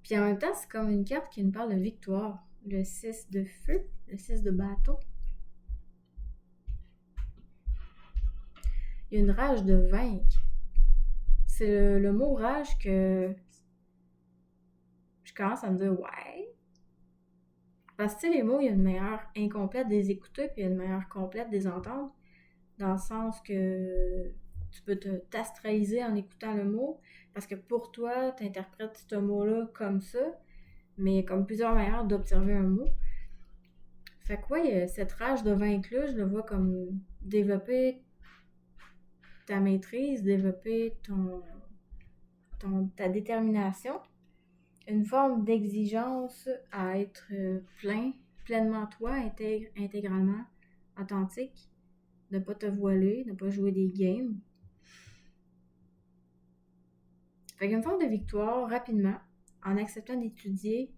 Puis en même temps, c'est comme une carte qui nous parle de victoire. Le 6 de feu, le 6 de bâton. Il y a une rage de vaincre. C'est le mot rage que je commence à me dire ouais. Parce que tu sais, les mots, il y a une meilleure incomplète des écouter, puis il y a une meilleure complète des entendre. Dans le sens que tu peux t'astraliser en écoutant le mot, parce que pour toi, tu interprètes ce mot-là comme ça, mais il y a comme plusieurs manières d'observer un mot. Fait que ouais, cette rage de vaincre-là, je le vois comme développer ta maîtrise, développer ta détermination, une forme d'exigence à être pleinement toi, intégralement authentique, ne pas te voiler, ne pas jouer des games. Fait qu'une forme de victoire rapidement, en acceptant d'étudier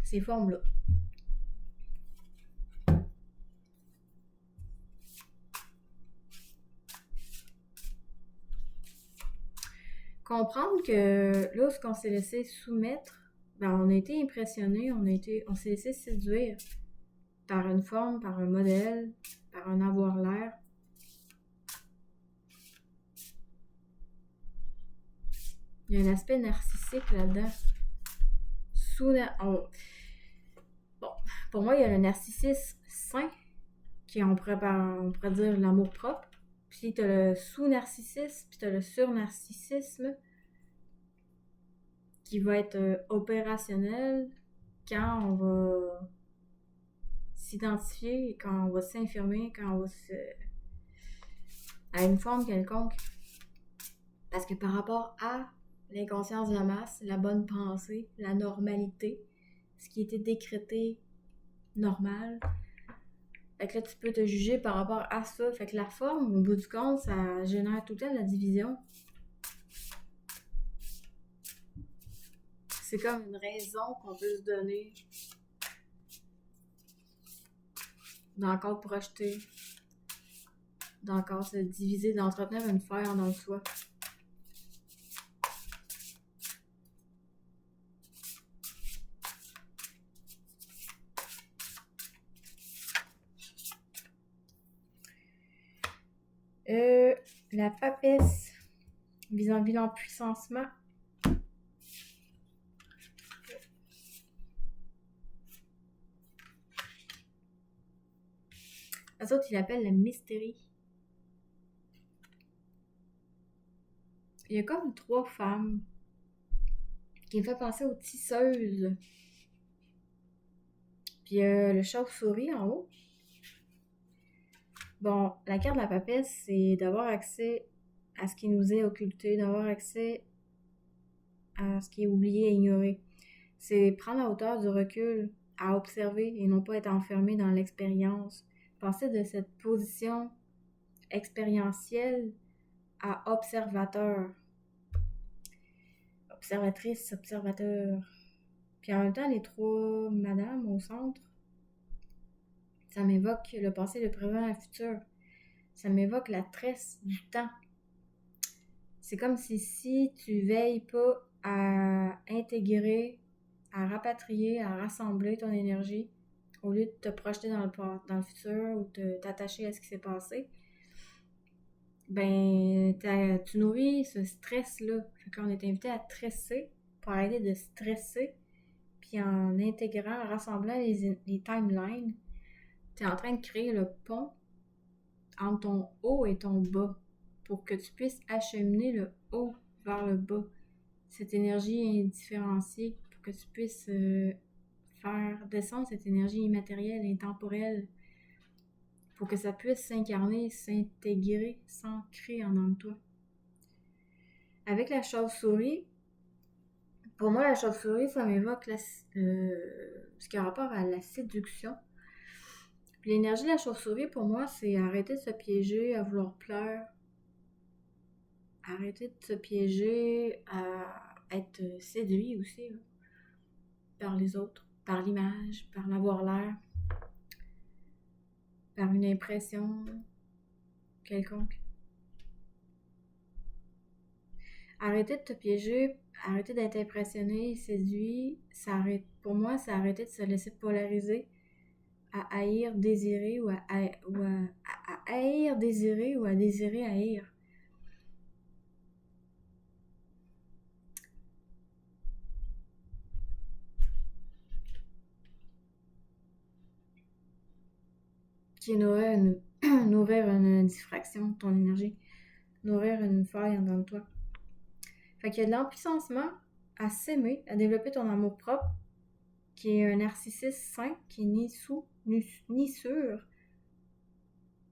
ces formes-là. Comprendre que là, ce qu'on s'est laissé soumettre, on a été impressionné, on s'est laissé séduire par une forme, par un modèle, par un avoir-l'air. Il y a un aspect narcissique là-dedans. Bon, pour moi, il y a le narcissisme sain, qui on pourrait dire l'amour propre. Puis t'as le sous-narcissisme, puis t'as le sur-narcissisme, qui va être opérationnel quand on va s'identifier, quand on va s'infirmer, quand on va à une forme quelconque. Parce que par rapport à l'inconscience de la masse, la bonne pensée, la normalité, ce qui était décrété normal, fait que là, tu peux te juger par rapport à ça. Fait que la forme, au bout du compte, ça génère tout le temps de la division. C'est comme une raison qu'on peut se donner d'encore projeter, d'encore se diviser, d'entretenir une fer dans le soi. La papesse vis-à-vis l'empuissancement. Les autres, ils l'appellent la mystérie. Il y a comme 3 femmes qui me fait penser aux tisseuses. Puis le chauve-souris en haut. Bon, la carte de la papesse, c'est d'avoir accès à ce qui nous est occulté, d'avoir accès à ce qui est oublié et ignoré. C'est prendre la hauteur du recul, à observer et non pas être enfermé dans l'expérience. Passer de cette position expérientielle à observateur. Observatrice, observateur. Puis en même temps, les 3 madames au centre, ça m'évoque le passé, le présent, le futur. Ça m'évoque la tresse du temps. C'est comme si tu veilles pas à intégrer, à rapatrier, à rassembler ton énergie, au lieu de te projeter dans le futur ou t'attacher à ce qui s'est passé, ben tu nourris ce stress-là. Fait qu'on est invité à tresser pour arrêter de stresser, puis en intégrant, en rassemblant les timelines, t'es en train de créer le pont entre ton haut et ton bas pour que tu puisses acheminer le haut vers le bas. Cette énergie indifférenciée pour que tu puisses faire descendre cette énergie immatérielle, intemporelle, pour que ça puisse s'incarner, s'intégrer, s'ancrer en dedans de toi. Avec la chauve-souris, pour moi, la chauve-souris, ça m'évoque ce qui a rapport à la séduction. Puis l'énergie de la chauve-souris, pour moi, c'est arrêter de se piéger à vouloir plaire, arrêter de se piéger à être séduit aussi là, par les autres, par l'image, par l'avoir-l'air, par une impression quelconque. Arrêter de te piéger, arrêter d'être impressionné, séduit, pour moi, c'est arrêter de se laisser polariser à haïr, désirer ou à haïr, désirer ou à désirer haïr. Qui est nourrir une diffraction de ton énergie, nourrir une faille en dedans de toi. Fait qu'il y a de l'empuissancement à s'aimer, à développer ton amour propre, qui est un narcissisme sain, qui est ni sur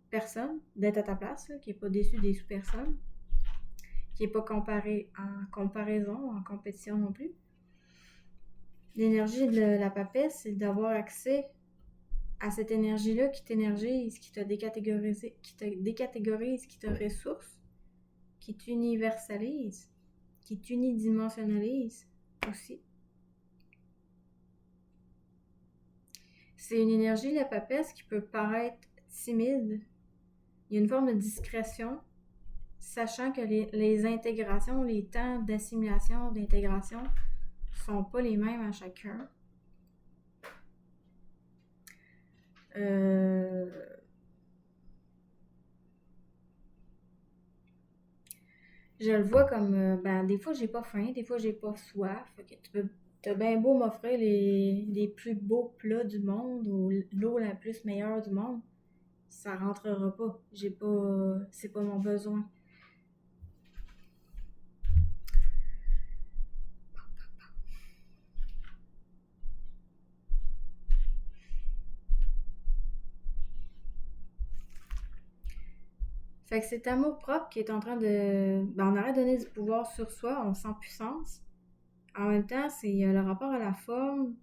personne, d'être à ta place, là, qui n'est pas déçu des sous-personnes, qui n'est pas comparé en comparaison, en compétition non plus. L'énergie de la papesse, c'est d'avoir accès à cette énergie-là qui t'énergise, qui te décatégorise, qui te ressource, qui t'universalise, qui t'unidimensionnalise aussi. C'est une énergie de la papesse qui peut paraître timide. Il y a une forme de discrétion, sachant que les intégrations, les temps d'assimilation, d'intégration sont pas les mêmes à chacun. Je le vois comme, des fois j'ai pas faim, des fois j'ai pas soif. Fait que t'as bien beau m'offrir les plus beaux plats du monde ou l'eau la plus meilleure du monde, ça rentrera pas. C'est pas mon besoin. Fait que cet amour-propre qui est en train de... Ben, on arrête de donner du pouvoir sur soi, on sent puissance. En même temps, c'est le rapport à la forme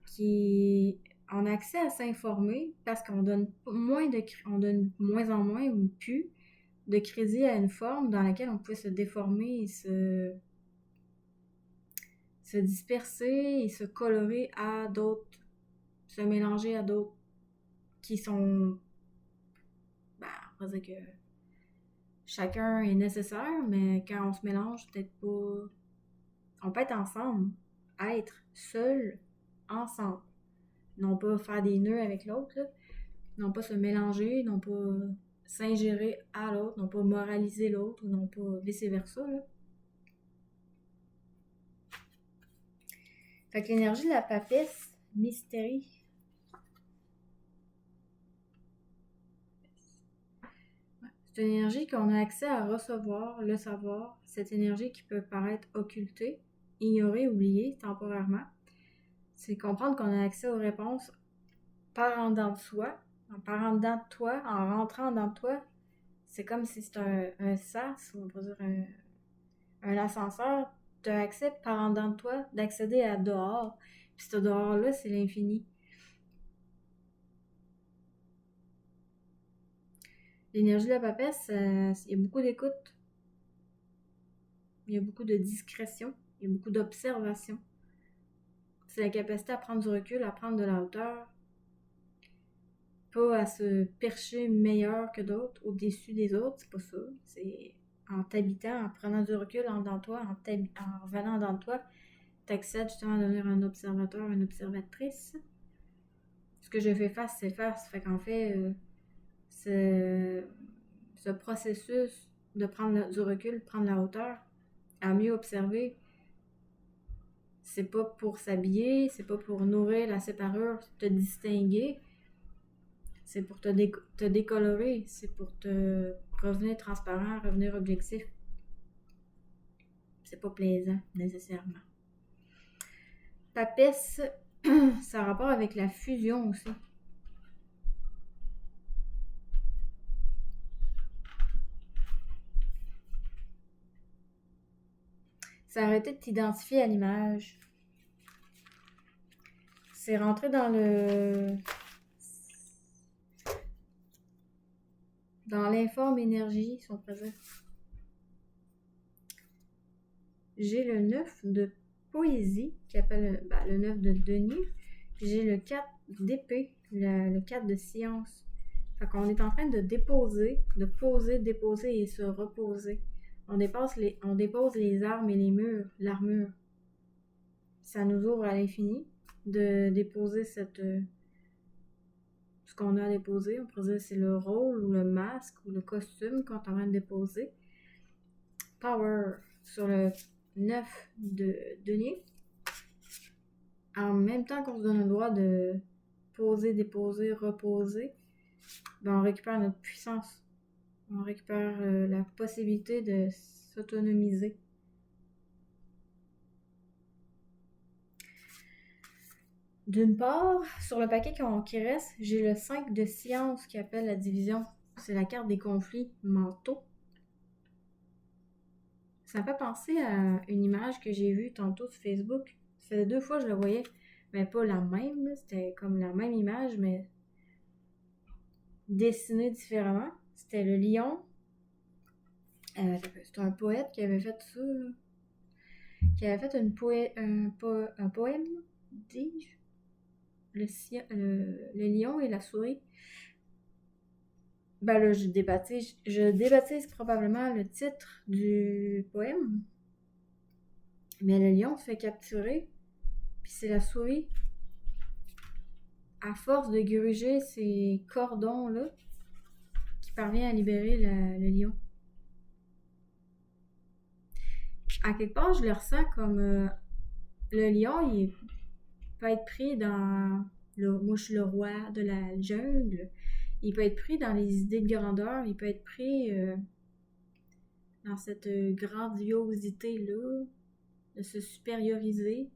qui... On a accès à s'informer parce qu'on donne on donne moins en moins ou plus de crédit à une forme dans laquelle on peut se déformer et se disperser et se colorer à d'autres, se mélanger à d'autres qui sont... Ben, on va dire que chacun est nécessaire, mais quand on se mélange, peut-être pas... On peut être ensemble, être seul, ensemble. Non pas faire des nœuds avec l'autre, là. Non pas se mélanger, non pas s'ingérer à l'autre, non pas moraliser l'autre, ou non pas vice-versa, là. Fait que l'énergie de la papesse, mystérie. C'est une énergie qu'on a accès à recevoir, le savoir. Cette énergie qui peut paraître occultée, ignorée, oubliée temporairement. C'est comprendre qu'on a accès aux réponses par en dedans de soi, par en dedans de toi, en rentrant dans toi. C'est comme si c'était un sas, ou on pourrait dire un ascenseur. Tu as accès par en dedans de toi d'accéder à dehors. Puis ce dehors-là, c'est l'infini. L'énergie de la papesse, il y a beaucoup d'écoute, il y a beaucoup de discrétion, il y a beaucoup d'observation. C'est la capacité à prendre du recul, à prendre de la hauteur, pas à se percher meilleur que d'autres, au-dessus des autres, c'est pas ça. C'est en t'habitant, en prenant du recul en dans toi, en revenant dans toi, t'accèdes justement à devenir un observateur, une observatrice. Ce que je fais face, c'est face. Fait qu'en fait, ce processus de prendre du recul, prendre la hauteur, à mieux observer, c'est pas pour s'habiller, c'est pas pour nourrir la séparure, te distinguer, c'est pour te décolorer, c'est pour te revenir transparent, revenir objectif. C'est pas plaisant, nécessairement. Papesse, ça a rapport avec la fusion aussi. C'est arrêter de t'identifier à l'image. C'est rentrer dans l'informe énergie, si on pourrait dire. J'ai le 9 de poésie, qui appelle le 9 de Denis. Puis j'ai le 4 d'épée, le 4 de science. Fait qu'on est en train de déposer, de poser, déposer et se reposer. On dépose les armes et les murs, l'armure. Ça nous ouvre à l'infini de déposer ce qu'on a à déposer. On pourrait dire c'est le rôle ou le masque ou le costume qu'on est en train de déposer. Power sur le 9 de denier. En même temps qu'on se donne le droit de poser, déposer, reposer, ben on récupère notre puissance. On récupère la possibilité de s'autonomiser. D'une part, sur le paquet qui reste, j'ai le 5 de science qui appelle la division. C'est la carte des conflits mentaux. Ça me fait penser à une image que j'ai vue tantôt sur Facebook. Ça faisait 2 fois que je la voyais, mais pas la même. C'était comme la même image, mais dessinée différemment. C'était le lion. C'est un poète qui avait fait ça. Qui avait fait un poème, dis-je. Le lion et la souris. Ben là, je débaptise probablement le titre du poème. Mais le lion se fait capturer, puis c'est la souris, à force de gruger ces cordons-là, qui parvient à libérer le lion. À quelque part, je le ressens comme le lion, il peut être pris dans... Moi, je suis le roi de la jungle. Il peut être pris dans les idées de grandeur. Il peut être pris dans cette grandiosité-là, de se supérioriser.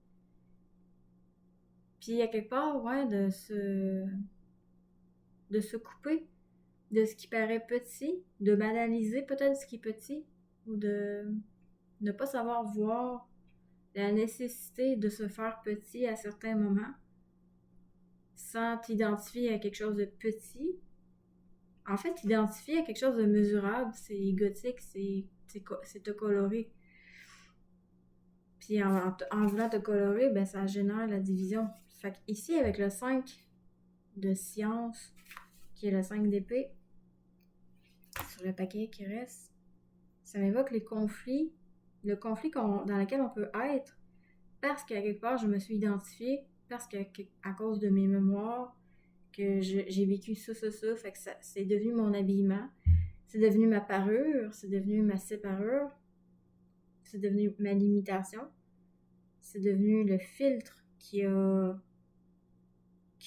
Puis, à quelque part, ouais, de se couper de ce qui paraît petit, de banaliser peut-être ce qui est petit, ou de ne pas savoir voir la nécessité de se faire petit à certains moments, sans t'identifier à quelque chose de petit. En fait, t'identifier à quelque chose de mesurable, c'est égotique, c'est te colorer. Puis en voulant te colorer, ben ça génère la division. Fait que ici, avec le 5 de science, qui est le 5 d'épée, sur le paquet qui reste, ça m'évoque les conflits, le conflit dans lequel on peut être, parce qu'à quelque part, je me suis identifiée, parce que à cause de mes mémoires, que j'ai vécu ça, fait que c'est devenu mon habillement, c'est devenu ma parure, c'est devenu ma séparure, c'est devenu ma limitation, c'est devenu le filtre qui a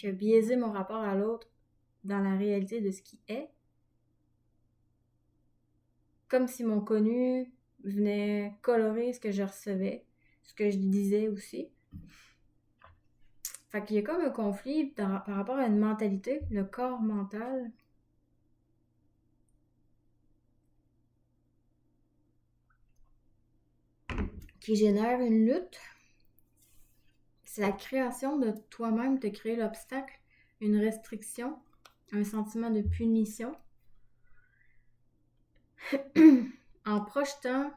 biaisé mon rapport à l'autre dans la réalité de ce qui est, comme si mon connu venait colorer ce que je recevais, ce que je disais aussi. Fait qu'il y a comme un conflit par rapport à une mentalité, le corps mental, qui génère une lutte. C'est la création de toi-même, te créer l'obstacle, une restriction, un sentiment de punition, en projetant,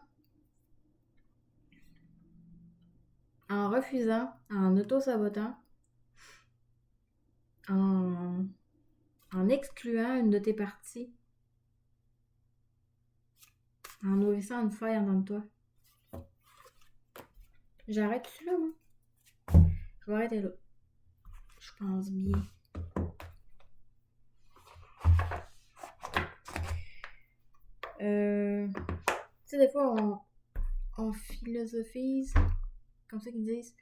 en refusant, en auto-sabotant, en excluant une de tes parties, en nourrissant une faille en dedans de toi. J'arrête-tu là, moi? Je vais arrêter là. Je pense bien. Tu sais, des fois, on philosophise, comme ça qu'ils disent,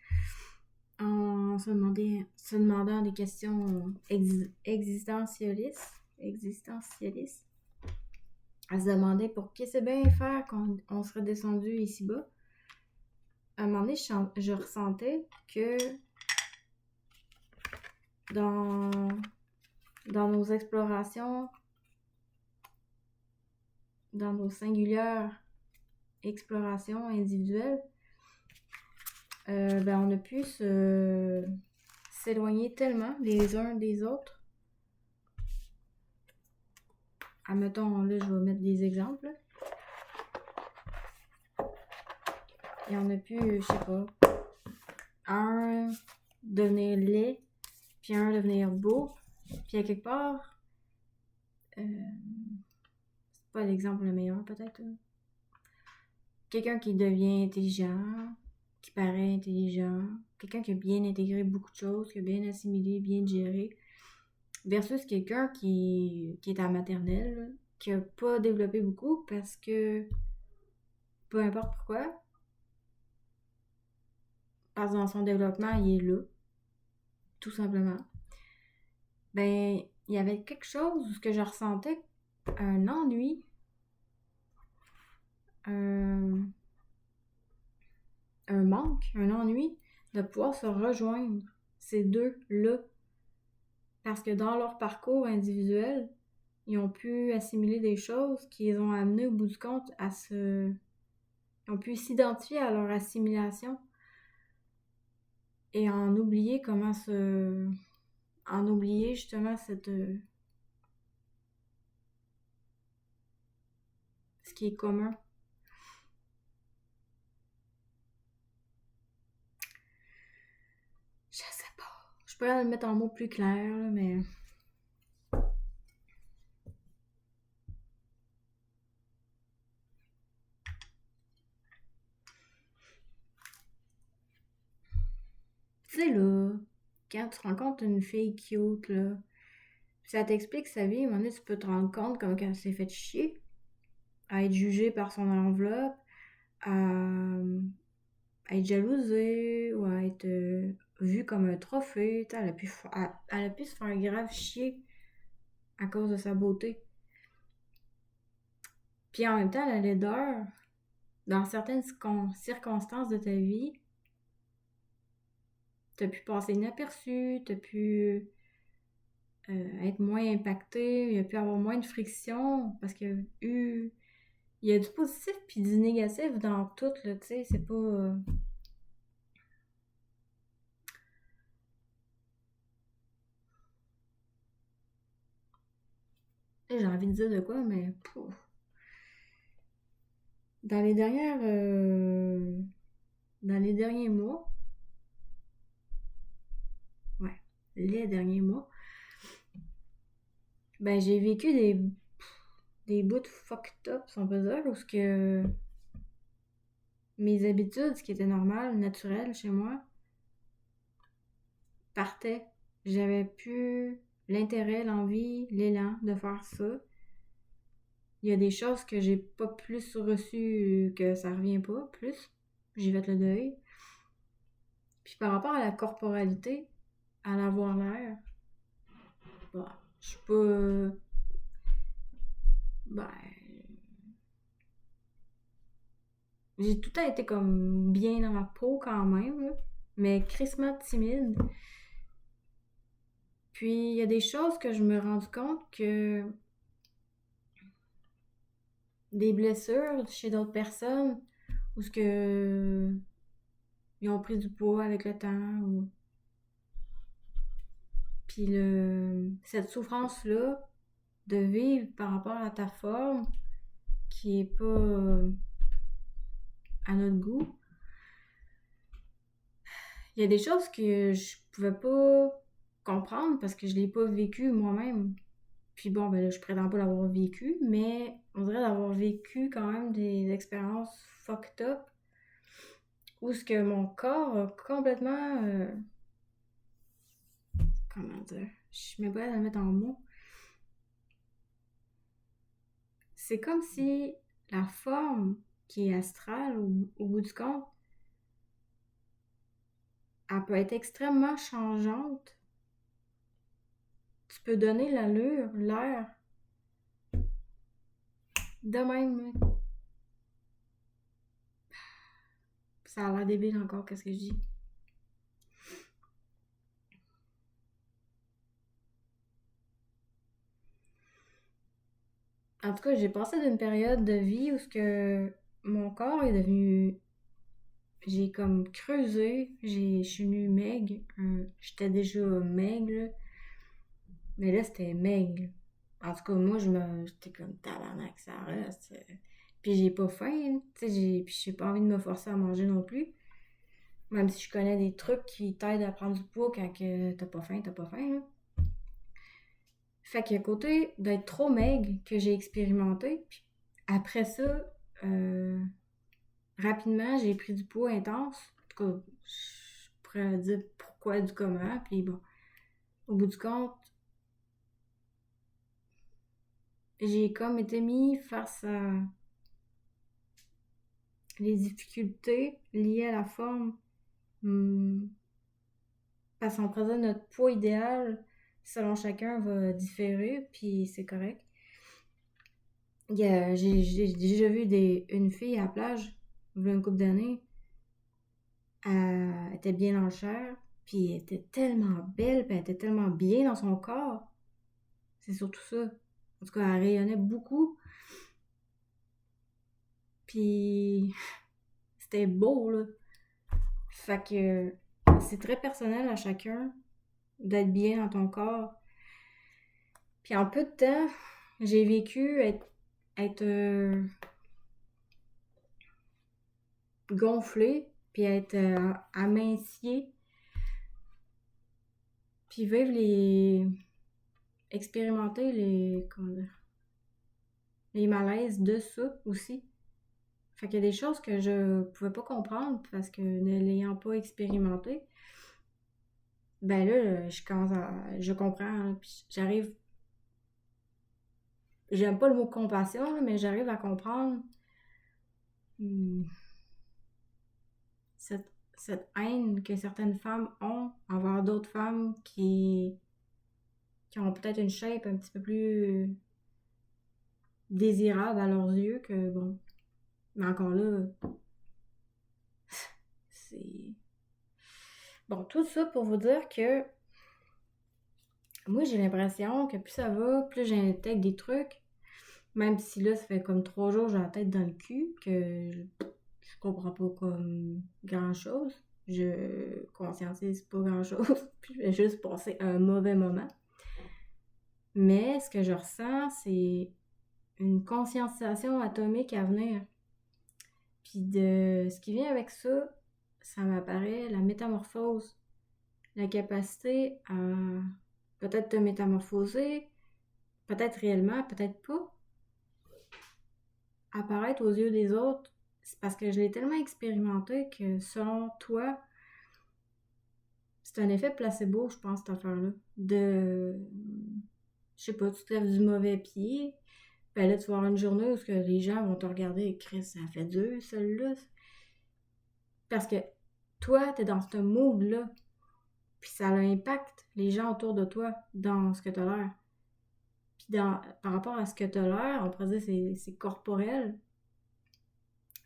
en se demandant des questions existentialistes, à se demander pour qui c'est bien faire qu'on serait descendu ici-bas. À un moment donné, je ressentais que dans nos explorations, dans nos singulières explorations individuelles, on a pu s'éloigner tellement les uns des autres. Admettons, là, je vais mettre des exemples. Et on a pu, je sais pas, un devenir laid, puis un devenir beau, puis à quelque part, c'est pas l'exemple le meilleur peut-être. Quelqu'un qui devient intelligent, qui paraît intelligent, quelqu'un qui a bien intégré beaucoup de choses, qui a bien assimilé, bien géré, versus quelqu'un qui est à maternelle, là, qui a pas développé beaucoup parce que, peu importe pourquoi, parce que dans son développement, il est là, tout simplement. Ben, il y avait quelque chose où que je ressentais un ennui, un manque, un ennui de pouvoir se rejoindre, ces deux-là. Parce que dans leur parcours individuel, ils ont pu assimiler des choses qui les ont amenés au bout du compte ils ont pu s'identifier à leur assimilation et en oublier en oublier justement ce qui est commun. Je sais pas. Je pourrais le mettre en mots plus clairs, là, mais... Tu sais, là, quand tu rencontres une fille cute, là, ça t'explique sa vie, à un moment donné, tu peux te rendre compte comme qu'elle s'est fait chier à être jugée par son enveloppe, à être jalousée ou à être vue comme un trophée. Elle a pu se faire grave chier à cause de sa beauté. Puis en même temps, la laideur, dans certaines circonstances de ta vie, t'as pu passer inaperçu, t'as pu être moins impacté, il a pu avoir moins de friction parce qu'il y a du positif puis du négatif dans tout, là, tu sais, c'est pas... J'ai envie de dire de quoi, mais... Pouf. Dans les dernières... Dans les derniers mois... Ouais, les derniers mois... Ben, j'ai vécu des bouts fucked up, si on peut dire, où ce que mes habitudes, ce qui était normal, naturel chez moi, partaient. J'avais plus l'intérêt, l'envie, l'élan de faire ça. Il y a des choses que j'ai pas plus reçues que ça revient pas, plus. J'ai fait le deuil. Puis par rapport à la corporalité, à l'avoir l'air, bah, je suis pas... Ben... J'ai tout le temps été comme bien dans ma peau quand même, là, mais crissement timide. Puis il y a des choses que je me rends compte que des blessures chez d'autres personnes, ou ce que ils ont pris du poids avec le temps, ou puis cette souffrance-là de vivre par rapport à ta forme qui est pas à notre goût, il y a des choses que je pouvais pas comprendre parce que je l'ai pas vécu moi-même. Puis bon, ben là, je prétends pas l'avoir vécu, mais on dirait d'avoir vécu quand même des expériences fucked up où ce que mon corps a complètement... comment dire? Je suis même pas à le mettre en mots. C'est comme si la forme qui est astrale au bout du compte, elle peut être extrêmement changeante. Tu peux donner l'allure, l'air, de même. Ça a l'air débile encore, qu'est-ce que je dis. En tout cas, j'ai passé d'une période de vie où ce que mon corps est devenu... J'ai comme creusé, je suis venue maigre. J'étais déjà maigre, mais là, c'était maigre. En tout cas, moi, j'étais comme tabarnak, ça reste. Puis j'ai pas faim, tu sais, puis j'ai pas envie de me forcer à manger non plus. Même si je connais des trucs qui t'aident à prendre du poids quand que t'as pas faim, là. Fait qu'il y a côté d'être trop maigre que j'ai expérimenté. Puis après ça, euh, rapidement, j'ai pris du poids intense. En tout cas, je pourrais dire pourquoi, du comment. Puis bon, au bout du compte, j'ai comme été mis face à les difficultés liées à la forme. Parce qu'on présente notre poids idéal, selon chacun, va différer, puis c'est correct. J'ai déjà vu une fille à la plage, il y a une couple d'années. Elle était bien en chair, puis elle était tellement belle, puis elle était tellement bien dans son corps. C'est surtout ça. En tout cas, elle rayonnait beaucoup. Puis c'était beau, là. Fait que c'est très personnel à chacun d'être bien dans ton corps. Puis en peu de temps, j'ai vécu être gonflé, puis être amincié, puis vivre expérimenter les malaises de ça aussi. Fait qu'il y a des choses que je pouvais pas comprendre parce que ne l'ayant pas expérimenté, ben là, je comprends, hein, puis j'arrive, j'aime pas le mot compassion, là, mais j'arrive à comprendre hum, cette haine que certaines femmes ont envers d'autres femmes qui ont peut-être une shape un petit peu plus désirable à leurs yeux que bon. Mais encore là, c'est... Bon, tout ça pour vous dire que Moi, j'ai l'impression que plus ça va, plus j'intègre des trucs. Même si là, ça fait comme 3 jours, j'ai la tête dans le cul, que je comprends pas comme grand-chose. Je conscientise pas grand-chose. Puis je vais juste passer un mauvais moment. Mais ce que je ressens, c'est une conscientisation atomique à venir. Puis de ce qui vient avec ça, ça m'apparaît la métamorphose. La capacité à peut-être te métamorphoser, peut-être réellement, peut-être pas, apparaître aux yeux des autres. C'est parce que je l'ai tellement expérimenté que selon toi, c'est un effet placebo, je pense, cette affaire-là. Je sais pas, tu te lèves du mauvais pied, ben là, tu vas avoir une journée où que les gens vont te regarder et Chris, ça fait dur, celle-là. Parce que toi, t'es dans ce mood-là, puis ça impacte les gens autour de toi dans ce que t'as l'air. Puis par rapport à ce que t'as l'air, on pourrait dire que c'est corporel,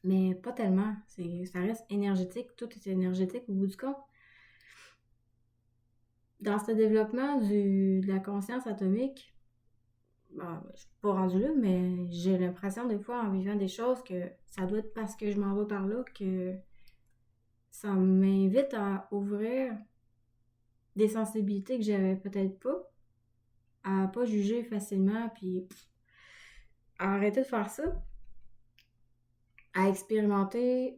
mais pas tellement. Ça reste énergétique, tout est énergétique au bout du compte. Dans ce développement de la conscience atomique, bon, je suis pas rendue là, mais j'ai l'impression des fois en vivant des choses que ça doit être parce que je m'en vais par là que ça m'invite à ouvrir des sensibilités que j'avais peut-être pas, à pas juger facilement, puis à arrêter de faire ça, à expérimenter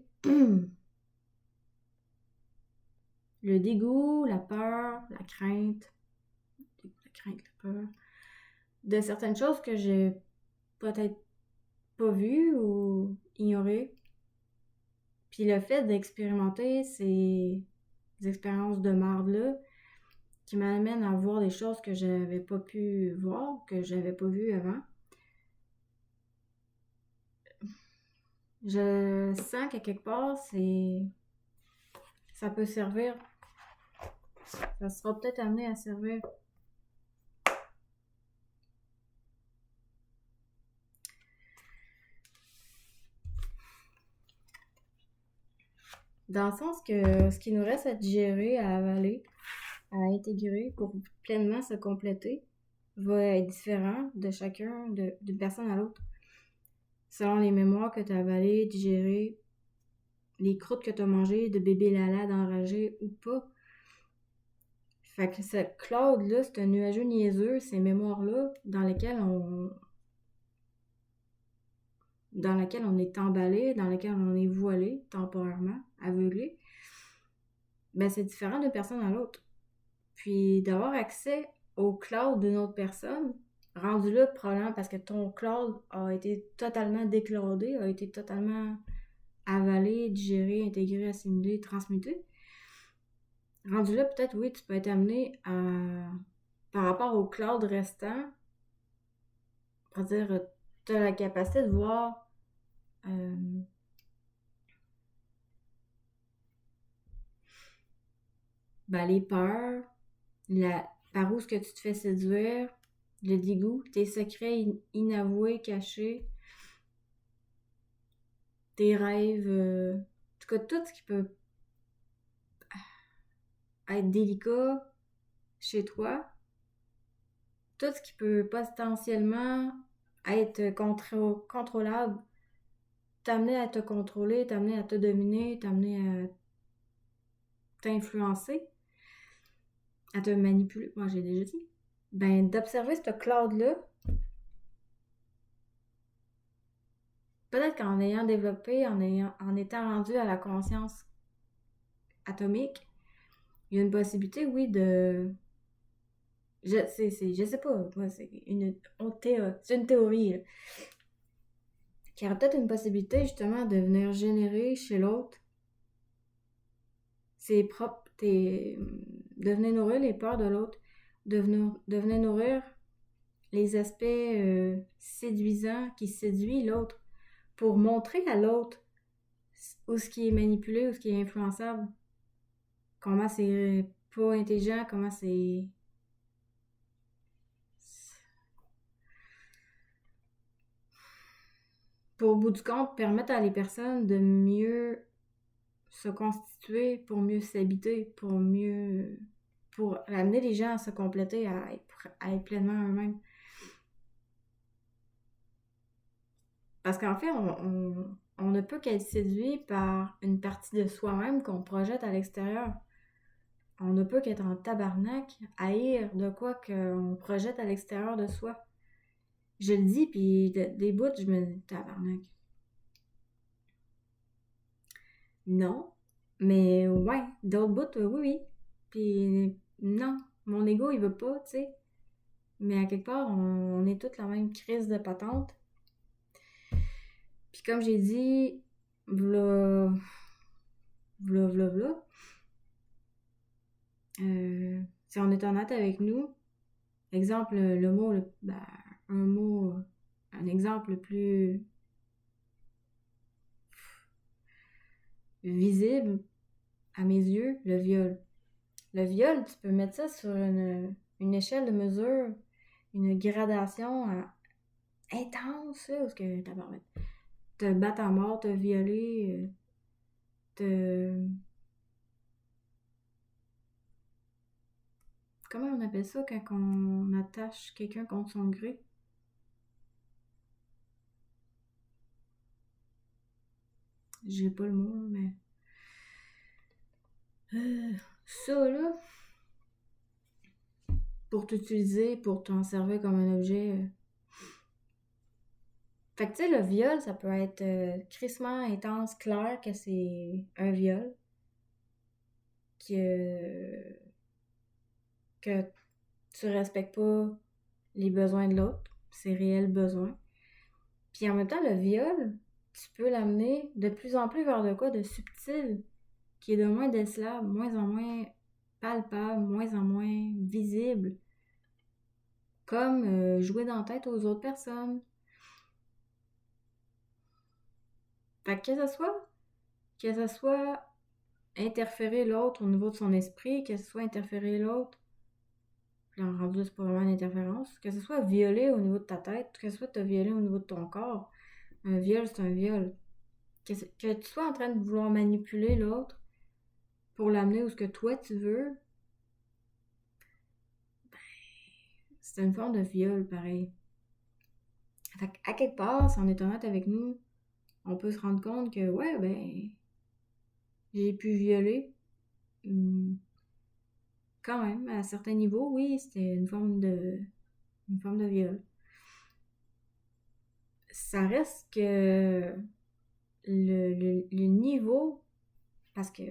le dégoût, la peur, la crainte, la peur, de certaines choses que j'ai peut-être pas vues ou ignorées. Puis le fait d'expérimenter ces expériences de marde-là qui m'amènent à voir des choses que j'avais pas pu voir, que j'avais pas vues avant, je sens qu'à quelque part, ça peut servir. Ça sera peut-être amené à servir. Dans le sens que ce qui nous reste à digérer, à avaler, à intégrer pour pleinement se compléter, va être différent de chacun, d'une personne à l'autre. Selon les mémoires que tu as avalées, digérées, les croûtes que tu as mangées, de bébé lala d'enragé ou pas. Fait que ce cloud-là, c'est un nuageux niaiseux, ces mémoires-là, dans lesquelles on est emballé, dans lesquelles on est voilé temporairement, aveuglé, ben c'est différent d'une personne à l'autre. Puis d'avoir accès au cloud d'une autre personne, rendu là probablement parce que ton cloud a été totalement décloudé, a été totalement avalé, digéré, intégré, assimilé, transmuté. Rendu là, peut-être, oui, tu peux être amené à, par rapport au cloud restant, on va dire, tu as la capacité de voir les peurs, par où est-ce que tu te fais séduire, le dégoût, tes secrets inavoués, cachés, tes rêves, en tout cas, tout ce qui peut être délicat chez toi, tout ce qui peut potentiellement être contrôlable, t'amener à te contrôler, t'amener à te dominer, t'amener à t'influencer, à te manipuler, moi j'ai déjà dit, ben d'observer ce cloud-là, peut-être qu'en ayant développé, en étant rendu à la conscience atomique, il y a une possibilité, oui, je sais pas, moi, c'est une théorie, là, qu'il y aurait peut-être une possibilité, justement, de venir générer chez l'autre ses propres, de venir nourrir les peurs de l'autre, de venir nourrir les aspects séduisants qui séduisent l'autre pour montrer à l'autre où ce qui est manipulé, où ce qui est influençable, comment c'est pas intelligent, comment c'est pour au bout du compte permettre à les personnes de mieux se constituer, pour mieux s'habiter, pour mieux pour amener les gens à se compléter, à être pleinement eux-mêmes. Parce qu'en fait, on ne peut qu'être séduit par une partie de soi-même qu'on projette à l'extérieur. On ne peut qu'être en tabarnak, haïr de quoi qu'on projette à l'extérieur de soi. Je le dis, puis des bouts, je me dis tabarnak. Non, mais ouais, d'autres bouts, oui, oui. Puis non, mon ego, il veut pas, tu sais. Mais à quelque part, on est toutes la même crise de patente. Puis comme j'ai dit, v'là, v'là. Si on est honnête avec nous, exemple, le mot, un mot, un exemple le plus visible à mes yeux, le viol. Le viol, tu peux mettre ça sur une échelle de mesure, une gradation intense, là, parce que te battre à mort, te violer, te... Comment on appelle ça quand on attache quelqu'un contre son gré? J'ai pas le mot, mais... ça, là, pour t'utiliser, pour t'en servir comme un objet... Fait que, tu sais, le viol, ça peut être crissement intense, clair que c'est un viol. Que tu respectes pas les besoins de l'autre, ses réels besoins. Puis en même temps, le viol, tu peux l'amener de plus en plus vers de quoi de subtil, qui est de moins décelable, moins en moins palpable, moins en moins visible, comme jouer dans la tête aux autres personnes. Fait que ce soit interférer l'autre au niveau de son esprit, que ce soit interférer l'autre, puis en rendu, c'est pas vraiment une interférence, que ce soit violer au niveau de ta tête, que ce soit te violer au niveau de ton corps. Un viol, c'est un viol. Que tu sois en train de vouloir manipuler l'autre pour l'amener où ce que toi tu veux, c'est une forme de viol, pareil. Fait qu'à quelque part, si on est honnête avec nous, on peut se rendre compte que, ouais, ben, j'ai pu violer. Quand même, à certains niveaux, oui, c'était une forme de viol. Ça reste que le niveau, parce que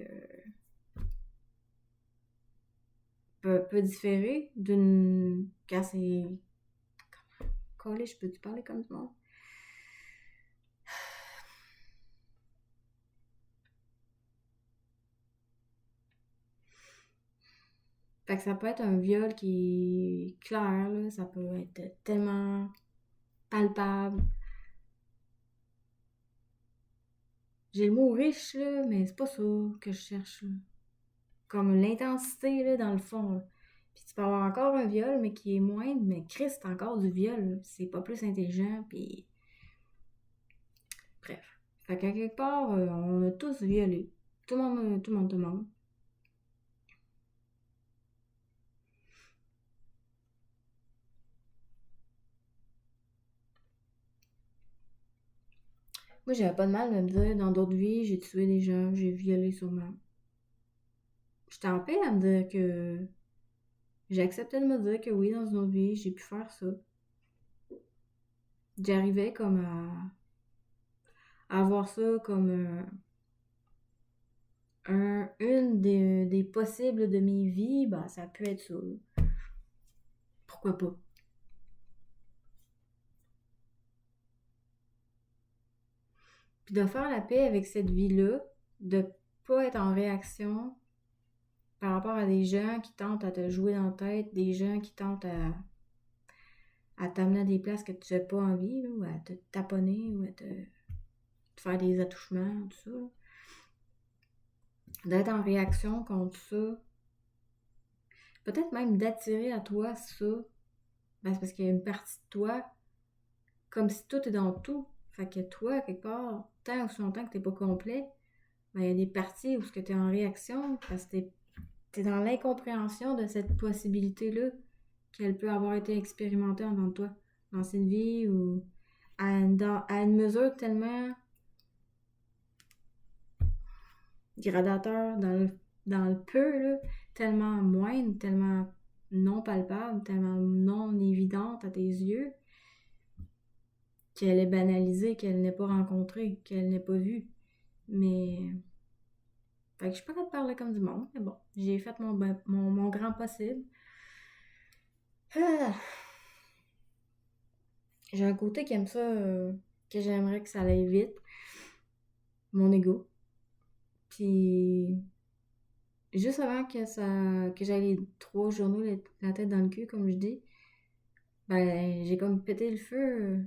peut différer d'une... Quand c'est... Collège, peux-tu parler comme ça? Fait que ça peut être un viol qui est clair, là, ça peut être tellement palpable. J'ai le mot riche, là, mais c'est pas ça que je cherche, là. Comme l'intensité, là, dans le fond, là. Puis tu peux avoir encore un viol, mais qui est moindre, mais Christ, c'est encore du viol, là. C'est pas plus intelligent, puis... Bref. Fait qu'à quelque part, on a tous violé. Tout le monde, tout le monde, tout le monde. Moi, j'avais pas de mal de me dire, dans d'autres vies, j'ai tué des gens, j'ai violé sûrement. J'étais en paix à me dire que... J'ai accepté de me dire que oui, dans une autre vie, j'ai pu faire ça. J'arrivais comme à voir ça comme une des possibles de mes vies, bah ça a pu être ça. Pourquoi pas? Puis de faire la paix avec cette vie-là, de pas être en réaction par rapport à des gens qui tentent à te jouer dans la tête, des gens qui tentent à t'amener à des places que tu n'as pas envie, là, ou à te taponner, ou à te faire des attouchements, tout ça. Là. D'être en réaction contre ça, peut-être même d'attirer à toi ça, ben c'est parce qu'il y a une partie de toi, comme si tout est dans tout. Fait que toi, quelque part, tant ou si longtemps que t'es pas complet, ben il y a des parties où tu es en réaction parce que t'es dans l'incompréhension de cette possibilité-là qu'elle peut avoir été expérimentée en dedans de toi, dans cette vie, ou à une mesure tellement gradateur dans le peu, là, tellement moindre, tellement non palpable, tellement non évidente à tes yeux, qu'elle est banalisée, qu'elle n'est pas rencontrée, qu'elle n'est pas vue. Mais... Fait que je suis pas capable de parler comme du monde, mais bon, j'ai fait mon grand possible. Ah. J'ai un côté qui aime ça, que j'aimerais que ça aille vite. Mon ego. Puis, juste avant que j'aille les 3 journaux la tête dans le cul, comme je dis, ben, j'ai comme pété le feu.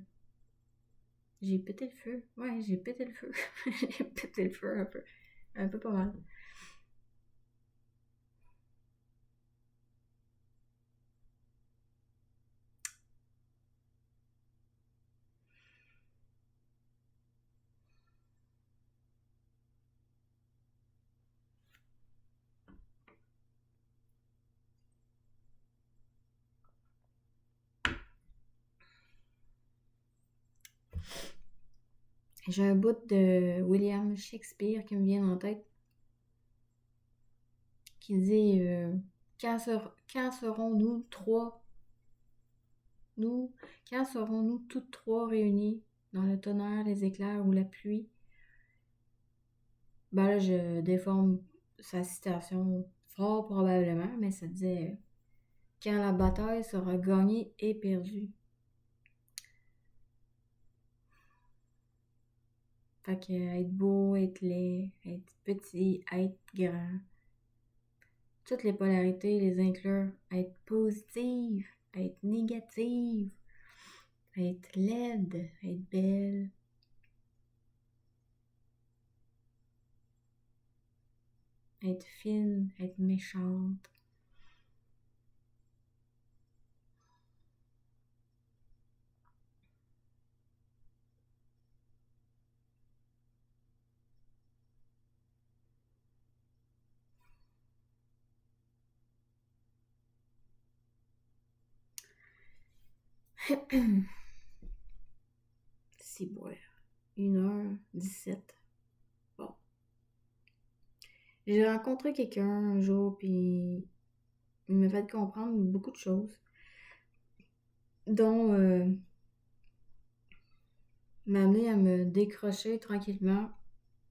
J'ai pété le feu. Ouais, j'ai pété le feu. J'ai pété le feu un peu. Un peu pas mal. J'ai un bout de William Shakespeare qui me vient en tête, qui dit quand serons-nous trois, nous, quand serons-nous toutes trois réunies dans le tonnerre, les éclairs ou la pluie? Ben là, je déforme sa citation fort probablement, mais ça disait quand la bataille sera gagnée et perdue. Fait que être beau, être laid, être petit, être grand, toutes les polarités, les inclure, être positive, être négative, être laide, être belle. Être fine, être méchante. Si boire. 1h17. Bon. J'ai rencontré quelqu'un un jour, puis il m'a fait comprendre beaucoup de choses, dont m'a amené à me décrocher tranquillement,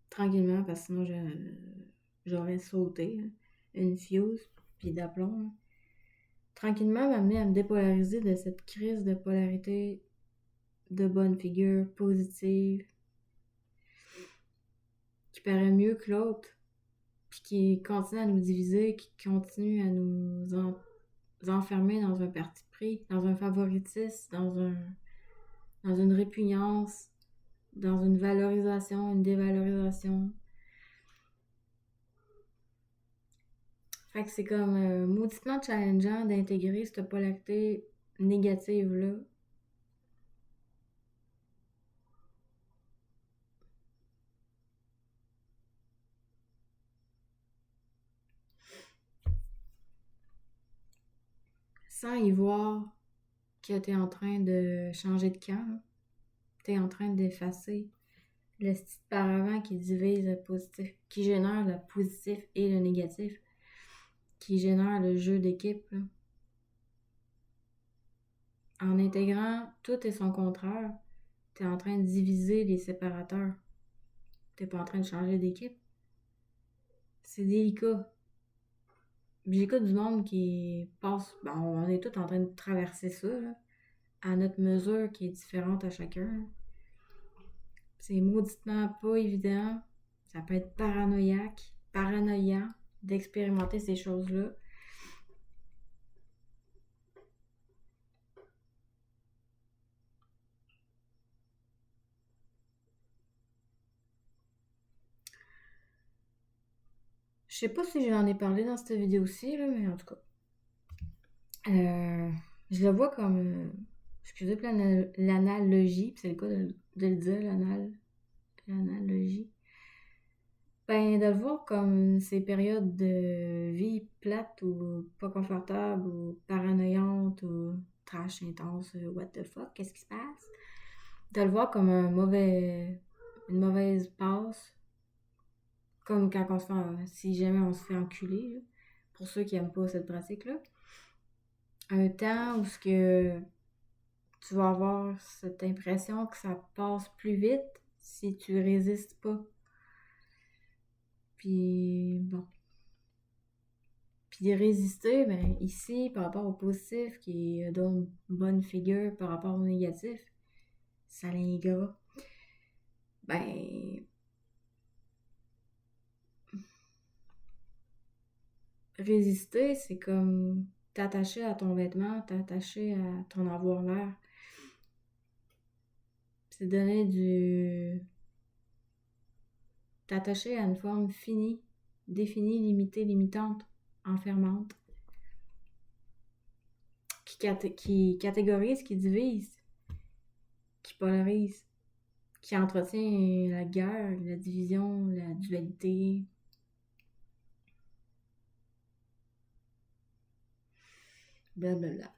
parce que sinon j'aurais sauté une fuse, puis d'aplomb. Hein. Tranquillement, m'a amené à me dépolariser de cette crise de polarité de bonne figure, positive, qui paraît mieux que l'autre, puis qui continue à nous diviser, qui continue à nous enfermer dans un parti pris, dans un favoritisme, dans une répugnance, dans une valorisation, une dévalorisation. Fait que c'est comme mauditement challengeant d'intégrer cette polarité négative-là. Sans y voir que t'es en train de changer de camp, t'es en train d'effacer le style paravent qui divise le positif, qui génère le positif et le négatif, qui génère le jeu d'équipe. Là. En intégrant tout et son contraire, t'es en train de diviser les séparateurs. T'es pas en train de changer d'équipe. C'est délicat. J'écoute du monde qui passe... Ben, on est tous en train de traverser ça, là, à notre mesure qui est différente à chacun. Là. C'est mauditement pas évident. Ça peut être paranoïant d'expérimenter ces choses-là. Je sais pas si j'en ai parlé dans cette vidéo-ci, là, mais en tout cas. Je le vois comme... excusez pour l'analogie, c'est le cas de le dire, l'analogie. Ben, de le voir comme ces périodes de vie plate ou pas confortable ou paranoïante ou trash intense, what the fuck, qu'est-ce qui se passe? De le voir comme une mauvaise passe, comme quand on se fait, si jamais on se fait enculer, là, pour ceux qui aiment pas cette pratique-là. Un temps où ce que tu vas avoir cette impression que ça passe plus vite si tu résistes pas. Puis bon. Puis de résister, ben ici, par rapport au positif, qui donne une bonne figure par rapport au négatif, ça l'ingrat. Ben, résister, c'est comme t'attacher à ton vêtement, t'attacher à ton avoir-l'air. C'est donner du... T'attacher à une forme finie, définie, limitée, limitante, enfermante, qui catégorise, qui divise, qui polarise, qui entretient la guerre, la division, la dualité. Blablabla.